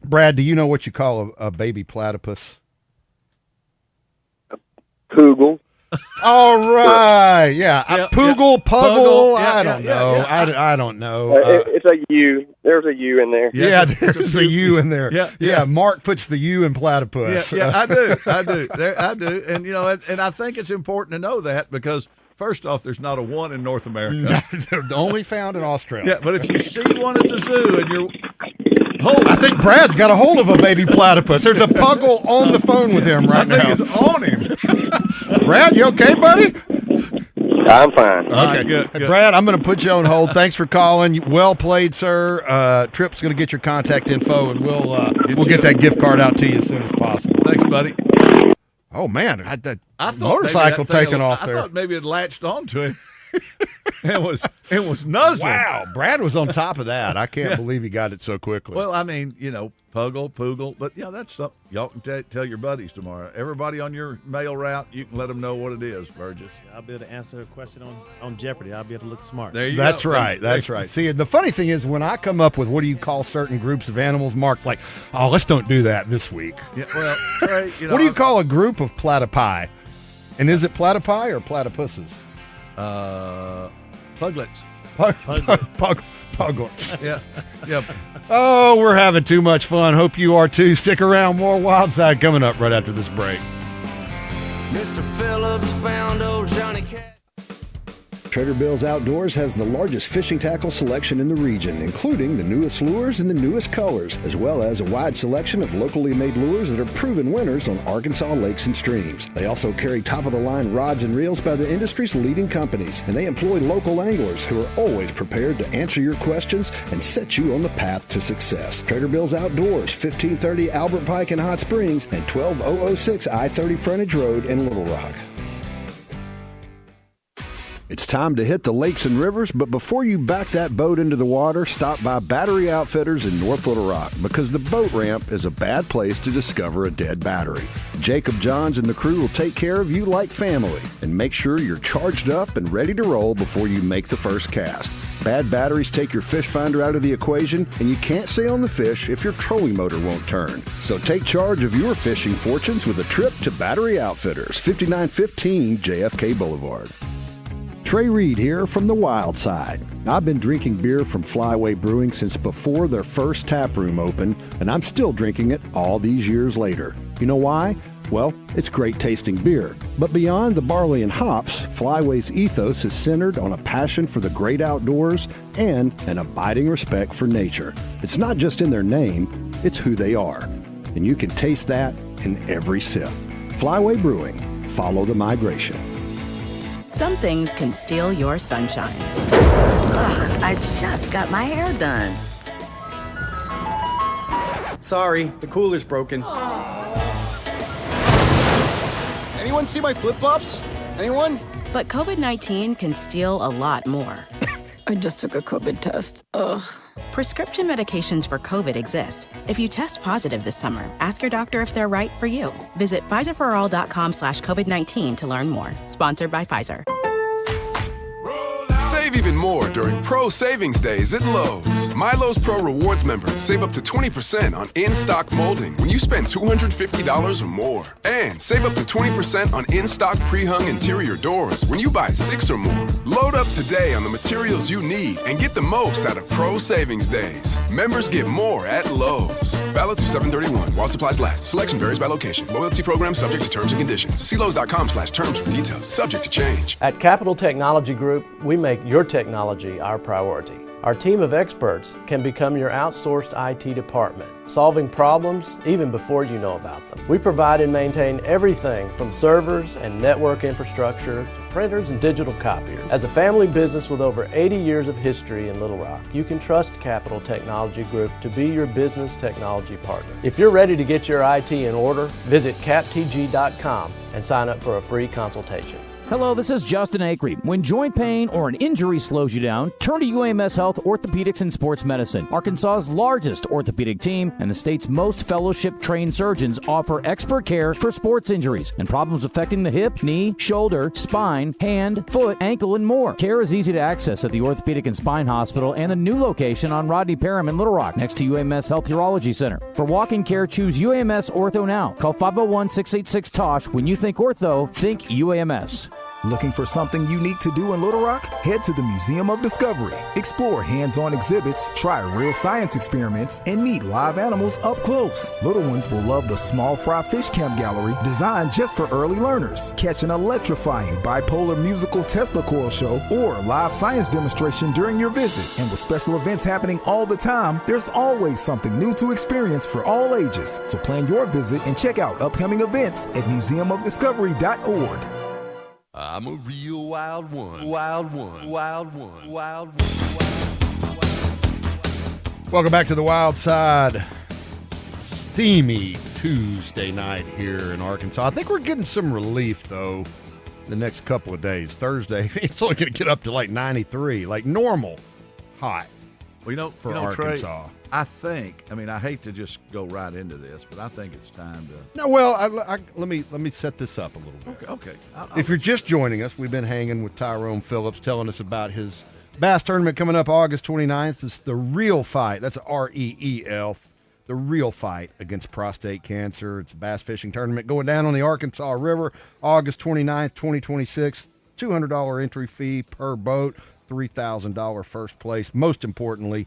Brad, do you know what you call a baby platypus? Poogle. All right, yeah, Poogle, Puggle. Yeah, I don't know. I don't know. It's a U. There's a U in there. Yeah, there's a U in there. Yeah. Mark puts the U in platypus. Yeah, I do. I do. And and I think it's important to know that because first off, there's not a one in North America. They're only found in Australia. Yeah, but if you see one at the zoo and you're I think Brad's got a hold of a baby platypus. There's a Puggle on the phone with him right now. I think it's on him. Brad, you okay, buddy? I'm fine. Okay, good. Hey, Brad, I'm going to put you on hold. Thanks for calling. Well played, sir. Trip's going to get your contact info, and we'll get that gift card out to you as soon as possible. Thanks, buddy. Oh man, I that thought motorcycle taking off there. I thought maybe it latched onto him. It was nuzzling. Wow, Brad was on top of that. I can't believe he got it so quickly. Well, I mean, Puggle, Poogle, but that's something y'all can tell your buddies tomorrow. Everybody on your mail route, you can let them know what it is, Burgess. I'll be able to answer a question on Jeopardy. I'll be able to look smart. There you That's go. right. That's right. See, the funny thing is when I come up with what do you call certain groups of animals, Mark's like, oh, let's don't do that this week. Yeah, well, Trey, what do you call a group of platypi? And is it platypi or platypuses? Puglets. Puglets. Yeah. Oh, we're having too much fun. Hope you are too. Stick around. More Wild Side coming up right after this break. Mr. Phillips found old Johnny Cat. Trader Bill's Outdoors has the largest fishing tackle selection in the region, including the newest lures and the newest colors, as well as a wide selection of locally made lures that are proven winners on Arkansas lakes and streams. They also carry top-of-the-line rods and reels by the industry's leading companies, and they employ local anglers who are always prepared to answer your questions and set you on the path to success. Trader Bill's Outdoors, 1530 Albert Pike in Hot Springs and 12006 I-30 Frontage Road in Little Rock. It's time to hit the lakes and rivers, but before you back that boat into the water, stop by Battery Outfitters in North Little Rock because the boat ramp is a bad place to discover a dead battery. Jacob Johns and the crew will take care of you like family and make sure you're charged up and ready to roll before you make the first cast. Bad batteries take your fish finder out of the equation, and you can't stay on the fish if your trolling motor won't turn. So take charge of your fishing fortunes with a trip to Battery Outfitters, 5915 JFK Boulevard. Trey Reid here from the Wild Side. I've been drinking beer from Flyway Brewing since before their first tap room opened, and I'm still drinking it all these years later. You know why? Well, it's great tasting beer. But beyond the barley and hops, Flyway's ethos is centered on a passion for the great outdoors and an abiding respect for nature. It's not just in their name, it's who they are. And you can taste that in every sip. Flyway Brewing. Follow the migration. Some things can steal your sunshine. Ugh, I just got my hair done. Sorry, the cooler's broken. Anyone see my flip-flops? Anyone? But COVID-19 can steal a lot more. I just took a COVID test. Ugh. Prescription medications for COVID exist. If you test positive this summer, ask your doctor if they're right for you. Visit PfizerForAll.com/COVID-19 to learn more. Sponsored by Pfizer. Save even more during Pro Savings Days at Lowe's. My Lowe's Pro Rewards members save up to 20% on in-stock molding when you spend $250 or more. And save up to 20% on in-stock pre-hung interior doors when you buy 6 or more. Load up today on the materials you need and get the most out of Pro Savings Days. Members get more at Lowe's. Valid through 7/31 while supplies last. Selection varies by location. Loyalty program subject to terms and conditions. See Lowe's.com/terms for details. Subject to change. At Capital Technology Group, we make your technology our priority. Our team of experts can become your outsourced IT department, solving problems even before you know about them. We provide and maintain everything from servers and network infrastructure to printers and digital copiers. As a family business with over 80 years of history in Little Rock, you can trust Capital Technology Group to be your business technology partner. If you're ready to get your IT in order, visit captg.com and sign up for a free consultation. Hello, this is Justin Acree. When joint pain or an injury slows you down, turn to UAMS Health Orthopedics and Sports Medicine. Arkansas's largest orthopedic team and the state's most fellowship-trained surgeons offer expert care for sports injuries and problems affecting the hip, knee, shoulder, spine, hand, foot, ankle, and more. Care is easy to access at the Orthopedic and Spine Hospital and a new location on Rodney Parham in Little Rock, next to UAMS Health Urology Center. For walk-in care, choose UAMS Ortho now. Call 501-686-TOSH. When you think ortho, think UAMS. Looking for something unique to do in Little Rock? Head to the Museum of Discovery. Explore hands-on exhibits, try real science experiments, and meet live animals up close. Little ones will love the Small Fry Fish Camp Gallery, designed just for early learners. Catch an electrifying bipolar musical Tesla coil show or live science demonstration during your visit. And with special events happening all the time, there's always something new to experience for all ages. So plan your visit and check out upcoming events at museumofdiscovery.org. I'm a real wild one. Wild one. Wild one. Wild one. Welcome back to the Wild Side. Steamy Tuesday night here in Arkansas. I think we're getting some relief, though, the next couple of days. Thursday, it's only going to get up to like 93, like normal hot. Well, for Arkansas. Trey, I hate to just go right into this, but I think it's time to. No, well, let me set this up a little bit. Okay. If you're just joining us, we've been hanging with Tyrone Phillips, telling us about his bass tournament coming up August 29th. It's the Real Fight. That's REEL. The Real Fight against prostate cancer. It's a bass fishing tournament going down on the Arkansas River August 29th, 2026. $200 entry fee per boat. $3,000 first place. Most importantly,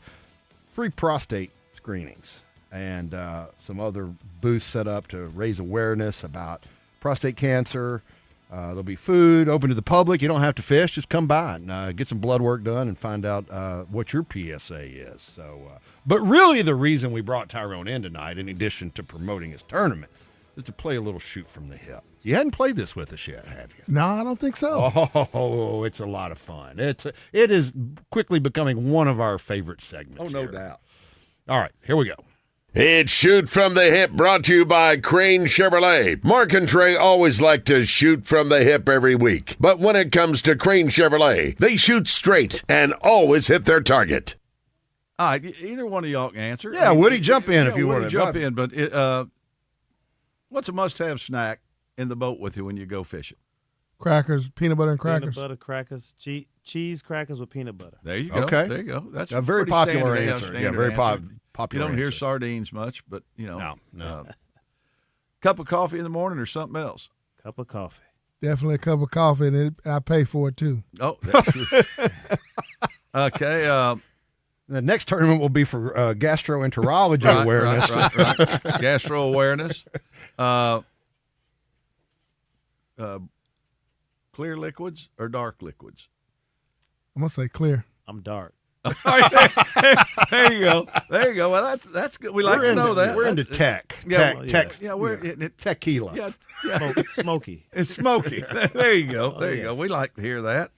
free prostate screenings and some other booths set up to raise awareness about prostate cancer. There'll be food open to the public. You don't have to fish. Just come by and get some blood work done and find out what your PSA is. So, but really the reason we brought Tyrone in tonight, in addition to promoting his tournament, is to play a little shoot from the hip. You hadn't played this with us yet, have you? No, I don't think so. Oh, it's a lot of fun. It is quickly becoming one of our favorite segments. Oh, no doubt. All right, here we go. It's Shoot from the Hip, brought to you by Crane Chevrolet. Mark and Trey always like to shoot from the hip every week. But when it comes to Crane Chevrolet, they shoot straight and always hit their target. All right, either one of y'all can answer. Yeah, Woody, jump in if you want to jump in. But what's a must-have snack in the boat with you when you go fishing? Crackers, peanut butter and crackers. Peanut butter crackers, cheese crackers with peanut butter. There you go. Okay. There you go. That's a very popular answer. Yeah, very popular. You don't hear sardines much, but, no. Cup of coffee in the morning or something else? Cup of coffee. Definitely a cup of coffee, and I pay for it, too. Oh, that's true. Okay. The next tournament will be for gastroenterology awareness. Right. Gastro awareness. Clear liquids or dark liquids? I'm going to say clear. I'm dark. There you go. Well, that's good. We like to know that. We're into tech. Yeah, we're tequila. Yeah. Smoky. It's smoky. There you go. There you go. We like to hear that.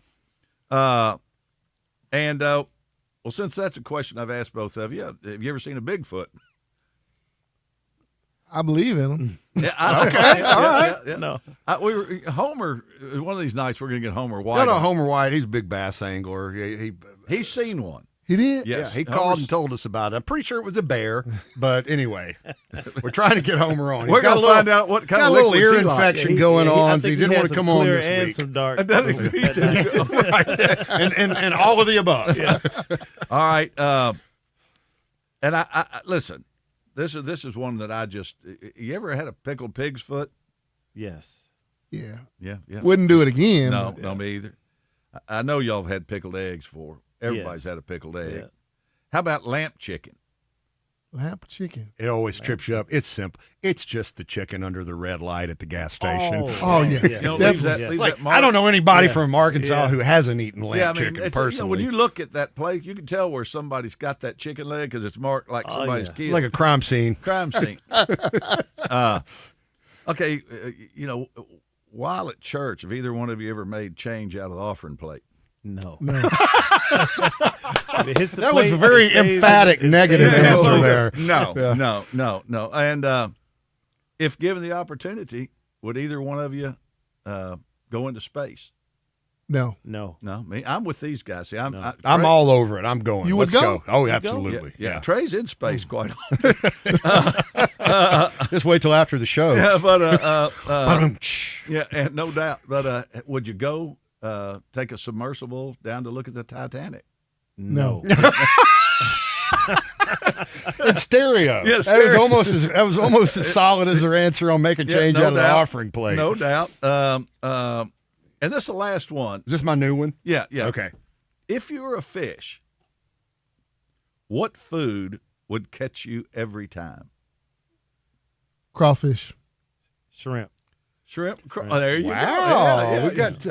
Well, since that's a question I've asked both of you, have you ever seen a Bigfoot? I believe in them. Yeah. Okay. All right. Yeah. No. Homer. One of these nights we're going to get Homer White. No, Homer White. He's a big bass angler. He's seen one. He did? Yes. Yeah, he called and told us about it. I'm pretty sure it was a bear, but anyway, we're trying to get Homer on. We're going to find out what kind of little ear liquids infection going on, so he didn't want to come on this and week. Some dark. Right. and all of the above. Yeah. All right. And I listen. This is one that I just. You ever had a pickled pig's foot? Yes. Yeah. Yeah. Wouldn't do it again. No, me either. I know y'all have had pickled eggs before. Everybody's had a pickled egg. Yeah. How about lamp chicken? Lamp chicken. It always trips you up. It's simple. It's just the chicken under the red light at the gas station. Oh yeah. You know, leave that mark. I don't know anybody from Arkansas who hasn't eaten lamp Yeah, I mean, chicken it's, personally. you know, when you look at that plate, you can tell where somebody's got that chicken leg because it's marked like somebody's kid. Like a crime scene. Crime scene. Okay, you know, while at church, have either one of you ever made change out of the offering plate? No. That was a very emphatic negative answer there. No. And if given the opportunity, would either one of you go into space? No. Me. I'm with these guys. See, I'm all over it. I'm going. You would Let's go? Oh, absolutely. Yeah. Trey's in space quite often. Just wait till after the show. Yeah, but yeah, and no doubt. But would you go take a submersible down to look at the Titanic? No. It's stereo. Yeah, stereo. That was almost as solid as their answer on making change out of the offering plate. No doubt. And this is the last one. Is this my new one? Yeah. Okay. If you were a fish, what food would catch you every time? Crawfish. Shrimp. Oh, there you go. Wow. Yeah, we got,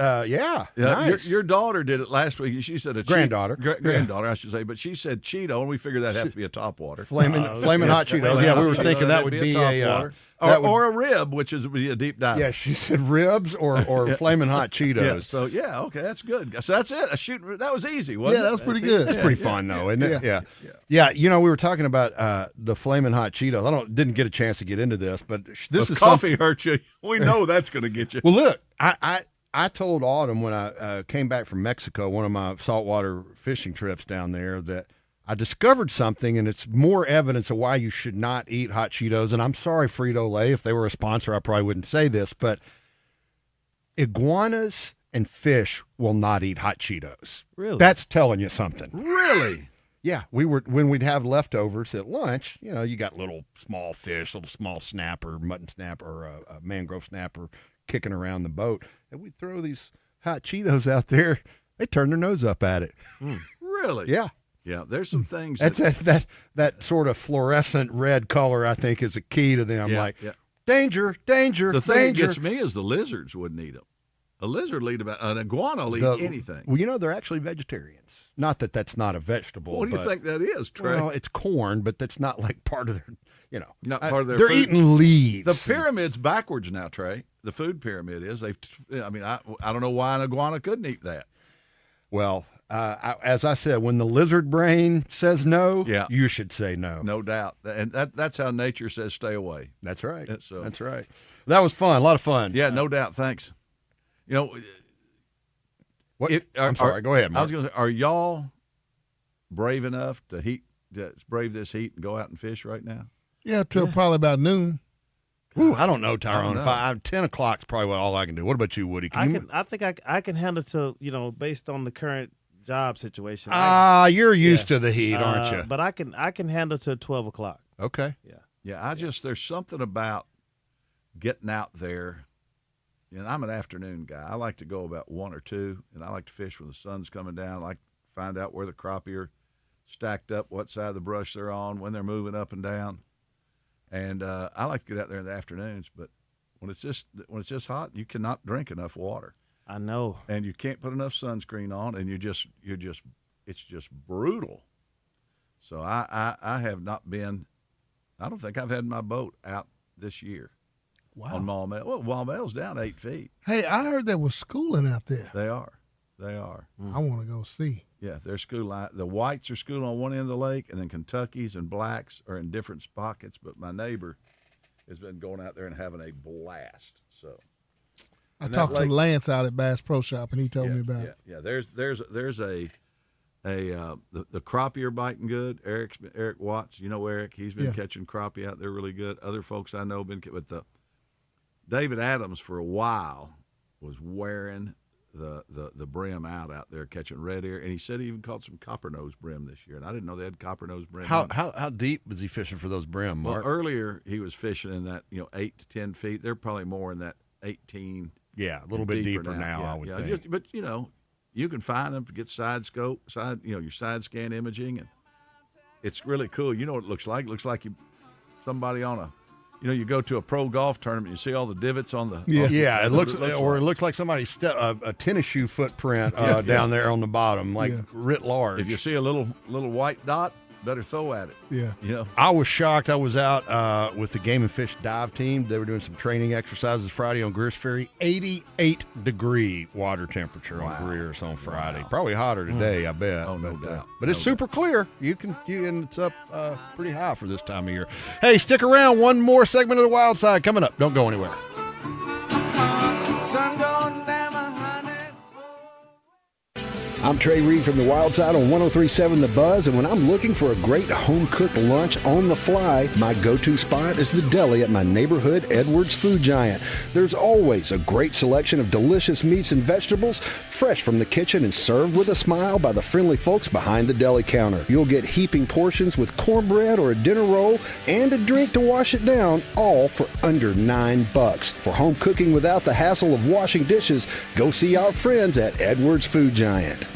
nice. Your daughter did it last week. She said granddaughter. Granddaughter, I should say. But she said Cheeto, and we figured that'd have to be a topwater. Flaming hot Cheetos. Yeah, we were thinking that would be a or a rib, which would be a deep dive. Yeah, she said ribs or flaming hot Cheetos. Yeah, okay, that's good. So that's it. That was easy, wasn't it? Yeah, that's pretty good. That's pretty fun, though, isn't it? Yeah. You know, we were talking about the flaming hot Cheetos. Didn't get a chance to get into this, but this is coffee hurt you. We know that's going to get you. Well, look, I told Autumn when I came back from Mexico, one of my saltwater fishing trips down there, that I discovered something, and it's more evidence of why you should not eat hot Cheetos. And I'm sorry, Frito-Lay, if they were a sponsor, I probably wouldn't say this, but iguanas and fish will not eat hot Cheetos. Really? That's telling you something. Really? Yeah, when we'd have leftovers at lunch, you know, you got little small fish, little small snapper, mutton snapper, or a mangrove snapper kicking around the boat, and we'd throw these hot Cheetos out there. They turn their nose up at it. Really? Yeah. Yeah, there's some things. That sort of fluorescent red color, I think, is a key to them. Danger, danger, the thing danger. that gets me is the lizards wouldn't eat them. A lizard will eat an iguana will eat anything. Well, you know, they're actually vegetarians. Not that that's not a vegetable. What do you think that is, Trey? Well, it's corn, but that's not like part of their, you know. Not part of their They're food. eating leaves. The pyramid's backwards now, Trey. The food pyramid is. I don't know why an iguana couldn't eat that. Well, as I said, when the lizard brain says no, you should say no. No doubt. And that's how nature says stay away. That's right. That's right. That was fun. A lot of fun. Yeah, no doubt. Thanks. You know, I'm sorry. Go ahead, Mark. I was going to say, are y'all brave enough to brave this heat and go out and fish right now? Yeah, till probably about noon. Ooh, I don't know, Tyrone. 10 o'clock's probably all I can do. What about you, Woody? I think I can handle till, based on the current job situation. You're used to the heat, aren't you? But I can handle till 12 o'clock. Okay. Yeah. There's something about getting out there. And I'm an afternoon guy. I like to go about 1 or 2, and I like to fish when the sun's coming down. I like to find out where the crappie are stacked up, what side of the brush they're on, when they're moving up and down. And I like to get out there in the afternoons, but when it's just hot, you cannot drink enough water. I know. And you can't put enough sunscreen on, and it's just brutal. So I have not been. I don't think I've had my boat out this year. Wow. On Maumelle. Well, Maumelle's down 8 feet. Hey, I heard there was schooling out there. They are. I want to go see. Yeah, they're schooling. The whites are schooling on one end of the lake, and then Kentuckies and blacks are in different pockets. But my neighbor has been going out there and having a blast. So I talked to Lance out at Bass Pro Shop, and he told me about it. Yeah, there's the crappie are biting good. Eric Watts, you know Eric, he's been catching crappie out there really good. Other folks I know have been with the David Adams for a while was wearing the brim out there catching red ear, and he said he even caught some copper nose brim this year, and I didn't know they had copper nose brim. How deep was he fishing for those brim, Mark? Well, earlier he was fishing in that 8 to 10 feet. They're probably more in that 18. Yeah, a little bit deeper now. I would think. But you can find them to get your side scan imaging, and It's really cool. You know what it looks like? It looks like somebody on a, you go to a pro golf tournament, you see all the divots on the. Yeah, it looks like somebody a tennis shoe footprint down there on the bottom, writ large. If you see a little white dot, better throw at it. Yeah. I was shocked. I was out with the Game and Fish dive team. They were doing some training exercises Friday on Greer's Ferry. 88-degree water temperature on Greer's on Friday. Probably hotter today, I bet. Oh, no doubt. But it's super clear. And it's up pretty high for this time of year. Hey, stick around. One more segment of The Wild Side coming up. Don't go anywhere. I'm Trey Reid from the Wild Side on 103.7 The Buzz, and when I'm looking for a great home-cooked lunch on the fly, my go-to spot is the deli at my neighborhood Edwards Food Giant. There's always a great selection of delicious meats and vegetables, fresh from the kitchen and served with a smile by the friendly folks behind the deli counter. You'll get heaping portions with cornbread or a dinner roll and a drink to wash it down, all for under $9. For home cooking without the hassle of washing dishes, go see our friends at Edwards Food Giant.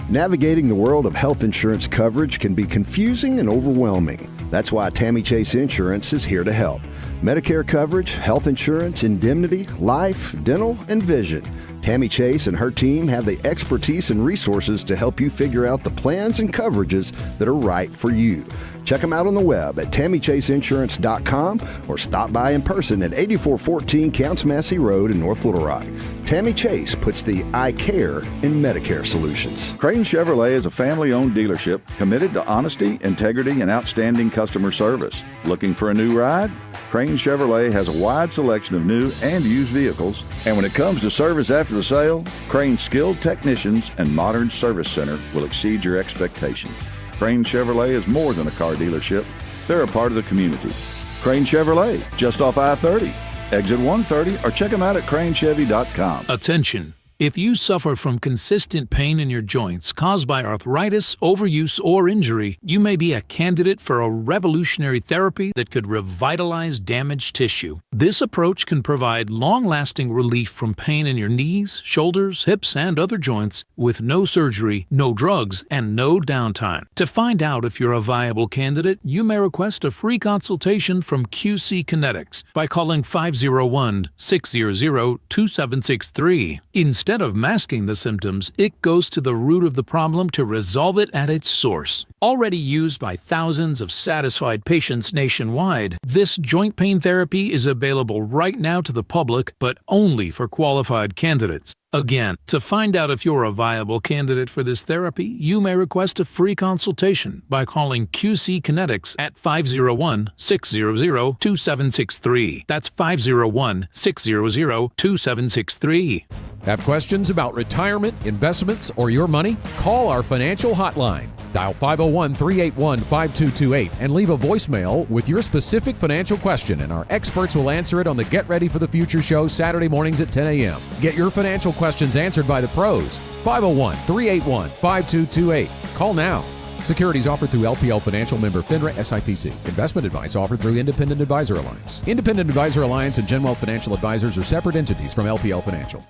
Navigating the world of health insurance coverage can be confusing and overwhelming. That's why Tammy Chase Insurance is here to help. Medicare coverage, health insurance, indemnity, life, dental, and vision. Tammy Chase and her team have the expertise and resources to help you figure out the plans and coverages that are right for you. Check them out on the web at TammyChaseInsurance.com or stop by in person at 8414 Counts Massey Road in North Little Rock. Tammy Chase puts the I care in Medicare solutions. Crane Chevrolet is a family-owned dealership committed to honesty, integrity, and outstanding customer service. Looking for a new ride? Crane Chevrolet has a wide selection of new and used vehicles, and when it comes to service after the sale, Crane's skilled technicians and modern service center will exceed your expectations. Crane Chevrolet is more than a car dealership. They're a part of the community. Crane Chevrolet, just off I-30, exit 130, or check them out at cranechevy.com. Attention. If you suffer from consistent pain in your joints caused by arthritis, overuse, or injury, you may be a candidate for a revolutionary therapy that could revitalize damaged tissue. This approach can provide long-lasting relief from pain in your knees, shoulders, hips, and other joints with no surgery, no drugs, and no downtime. To find out if you're a viable candidate, you may request a free consultation from QC Kinetics by calling 501-600-2763. Instead of masking the symptoms, it goes to the root of the problem to resolve it at its source. Already used by thousands of satisfied patients nationwide, this joint pain therapy is available right now to the public, but only for qualified candidates. Again, to find out if you're a viable candidate for this therapy, you may request a free consultation by calling QC Kinetics at 501-600-2763. That's 501-600-2763. Have questions about retirement, investments, or your money? Call our financial hotline. Dial 501-381-5228 and leave a voicemail with your specific financial question, and our experts will answer it on the Get Ready for the Future show Saturday mornings at 10 a.m. Get your financial questions answered by the pros. 501-381-5228. Call now. Securities offered through LPL Financial, member FINRA SIPC. Investment advice offered through Independent Advisor Alliance. Independent Advisor Alliance and Genwealth Financial Advisors are separate entities from LPL Financial.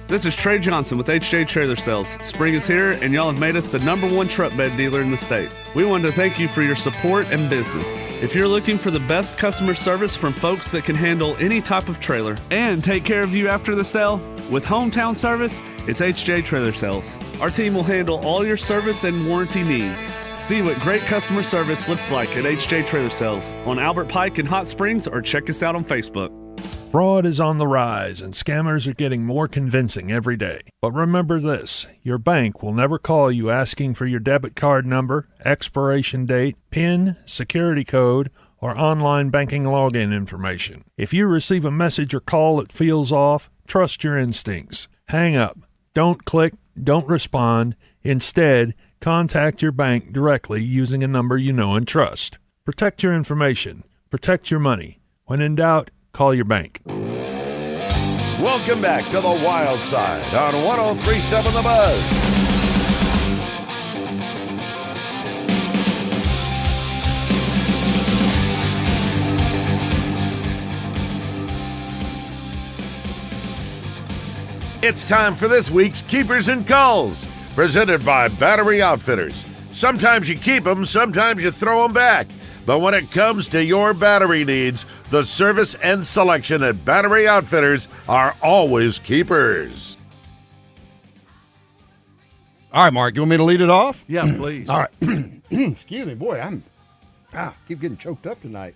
This is Trey Johnson with HJ Trailer Sales. Spring is here, and y'all have made us the #1 truck bed dealer in the state. We want to thank you for your support and business. If you're looking for the best customer service from folks that can handle any type of trailer and take care of you after the sale, with hometown service, it's HJ Trailer Sales. Our team will handle all your service and warranty needs. See what great customer service looks like at HJ Trailer Sales on Albert Pike in Hot Springs, or check us out on Facebook. Fraud is on the rise, and scammers are getting more convincing every day. But remember this, your bank will never call you asking for your debit card number, expiration date, PIN, security code, or online banking login information. If you receive a message or call that feels off, trust your instincts. Hang up. Don't click. Don't respond. Instead, contact your bank directly using a number you know and trust. Protect your information. Protect your money. When in doubt, call your bank. Welcome back to the Wild Side on 103.7 The Buzz. It's time for this week's Keepers and Calls, presented by Battery Outfitters. Sometimes you keep them, sometimes you throw them back. But when it comes to your battery needs, the service and selection at Battery Outfitters are always keepers. All right, Mark, you want me to lead it off? Yeah, please. All right. Excuse me, boy, keep getting choked up tonight.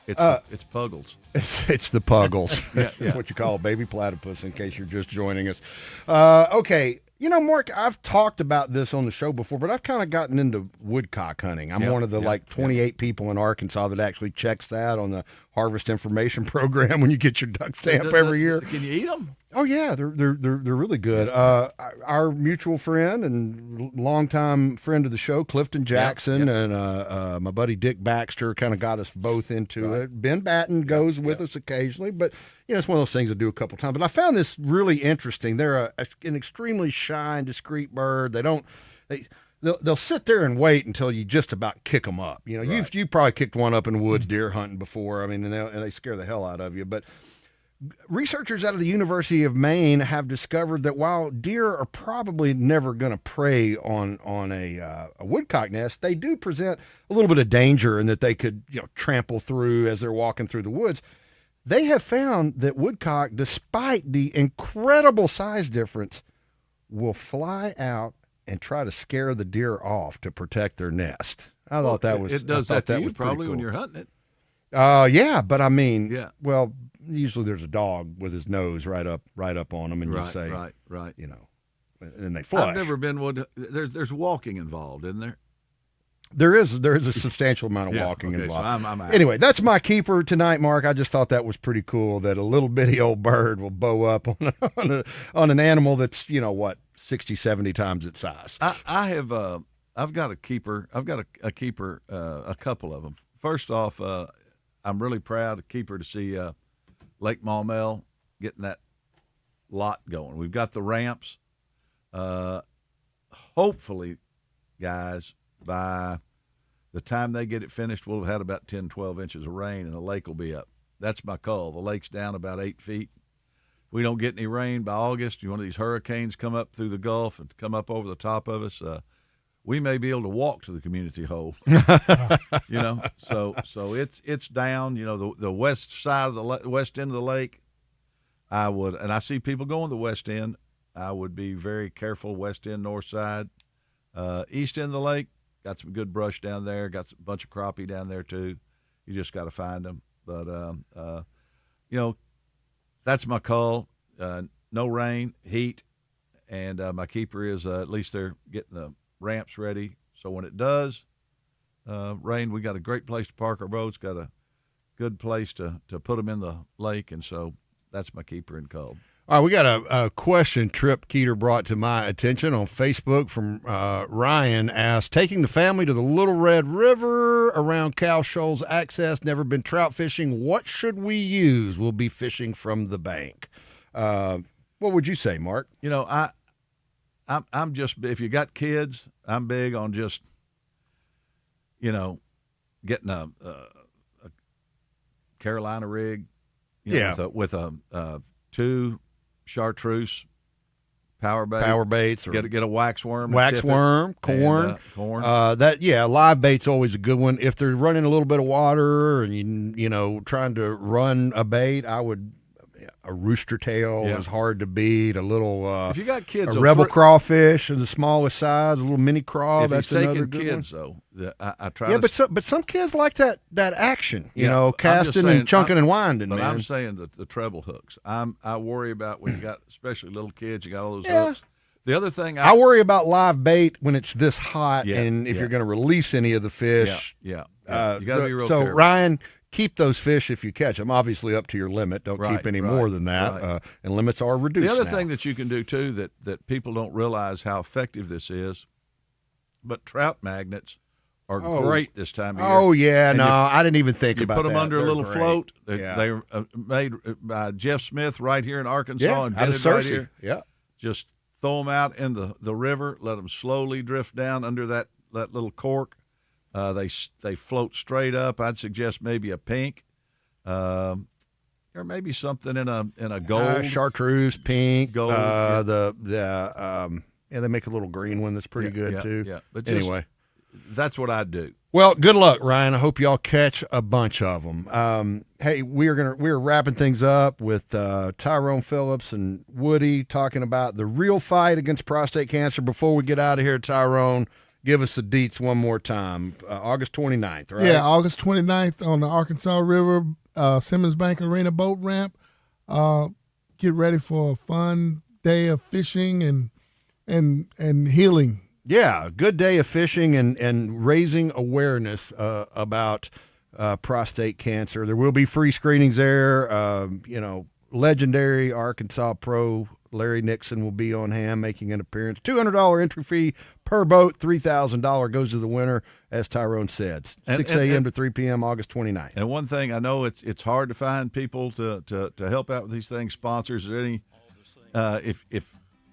It's Puggles. It's the Puggles. Yeah. That's what you call a baby platypus in case you're just joining us. Okay. You know, Mark, I've talked about this on the show before, but I've kind of gotten into woodcock hunting. I'm one of the 28 people in Arkansas that actually checks that on the Harvest Information Program when you get your duck stamp every year. Can you eat them? Oh yeah, they're really good. Our mutual friend and longtime friend of the show, Clifton Jackson, and my buddy Dick Baxter kind of got us both into it. Ben Batten goes with us occasionally, but it's one of those things I do a couple times. But I found this really interesting. They're an extremely shy and discreet bird. They'll sit there and wait until you just about kick them up. You probably kicked one up in the woods deer hunting before. I mean, and they scare the hell out of you, but. Researchers out of the University of Maine have discovered that while deer are probably never going to prey on a woodcock nest, they do present a little bit of danger in that they could trample through as they're walking through the woods. They have found that woodcock, despite the incredible size difference, will fly out and try to scare the deer off to protect their nest. I thought that was it does that to you probably when you're hunting it. Yeah, but I mean, well. Usually there's a dog with his nose right up on them, and you say, right, and they flush. I've never been there's walking involved, isn't there? There is a substantial amount of walking involved. So I'm out. Anyway, that's my keeper tonight, Mark. I just thought that was pretty cool that a little bitty old bird will bow up on an animal that's 60, 70 times its size. I've got a keeper. I've got a keeper. A couple of them. First off, I'm really proud of keeper to see. Lake Maumelle getting that lot going. We've got the ramps. Hopefully, guys, by the time they get it finished, we'll have had about 10, 12 inches of rain, and the lake will be up. That's my call. The lake's down about 8 feet. If we don't get any rain by August, one of these hurricanes come up through the Gulf and come up over the top of us, we may be able to walk to the community hole. So it's down. The west side of the west end of the lake. I see people going to the west end. I would be very careful. West end, north side, east end of the lake. Got some good brush down there. Got a bunch of crappie down there too. You just got to find them. But that's my call. No rain, heat, and my keeper is at least they're getting the ramps ready, so when it does rain, we got a great place to park our boats, got a good place to put them in the lake, and so that's my keeper in call. All right, we got a question Trip Keeter brought to my attention on Facebook from Ryan. Asked, taking the family to the Little Red River around Cow Shoals access, never been trout fishing. What should we use? We'll be fishing from the bank. What would you say, Mark? I'm just, if you got kids, I'm big on just, getting a Carolina rig, with a 2 chartreuse power baits, or get a waxworm, corn, live bait's always a good one. If they're running a little bit of water and you trying to run a bait, a rooster tail is hard to beat. A little if you got kids, a rebel crawfish in the smallest size, a little mini craw. That's another good kids, one. Though, I try. Yeah, but some kids like that action. Casting and chunking and winding. But man. I'm saying the treble hooks. I worry about when you got especially little kids. You got all those hooks. The other thing I worry about live bait when it's this hot, and if you're going to release any of the fish. You got to be real so careful. Ryan, keep those fish if you catch them. Obviously, up to your limit. Don't keep any more than that. And limits are reduced. The other now. thing that you can do too that people don't realize how effective this is, but trout magnets are great this time of year. Oh yeah, I didn't even think about that. You put them under They're a little great. float. They're made by Jeff Smith right here in Arkansas, out of invented right Searcy. here. Yeah, just throw them out in the river, let them slowly drift down under that little cork. They float straight up. I'd suggest maybe a pink, or maybe something in a gold, chartreuse, pink, gold. they make a little green one that's pretty good too. Yeah, but anyway, that's what I'd do. Well, good luck, Ryan. I hope y'all catch a bunch of them. Hey, we're wrapping things up with Tyrone Phillips and Woody talking about the real fight against prostate cancer. Before we get out of here, Tyrone, give us the deets one more time. August 29th, right? Yeah, August 29th on the Arkansas River, Simmons Bank Arena boat ramp. Get ready for a fun day of fishing and healing. Yeah, a good day of fishing and raising awareness about prostate cancer. There will be free screenings there. Legendary Arkansas pro Larry Nixon will be on hand making an appearance. $200 entry fee per boat, $3,000 goes to the winner, as Tyrone said. 6 a.m. to 3 p.m. August 29th. And one thing, I know it's hard to find people to help out with these things, sponsors. Is there any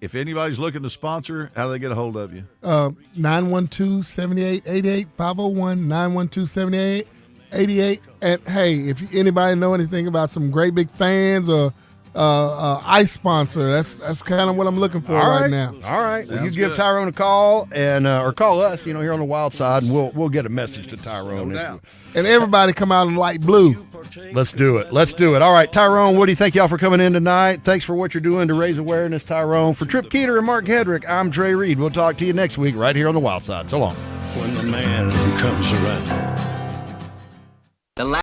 if anybody's looking to sponsor, how do they get a hold of you? 912-7888, 501-912-7888. And, hey, if anybody know anything about some great big fans or ice sponsor, that's kind of what I'm looking for right now. All right. Well, you give Tyrone a call and or call us, here on the Wild Side, and we'll get a message to Tyrone. No doubt. And everybody come out in light blue. Let's do it. All right, Tyrone, Woody, thank y'all for coming in tonight. Thanks for what you're doing to raise awareness, Tyrone. For Trip Keeter and Mark Hedrick, I'm Trey Reid. We'll talk to you next week right here on the Wild Side. So long. When the man comes around.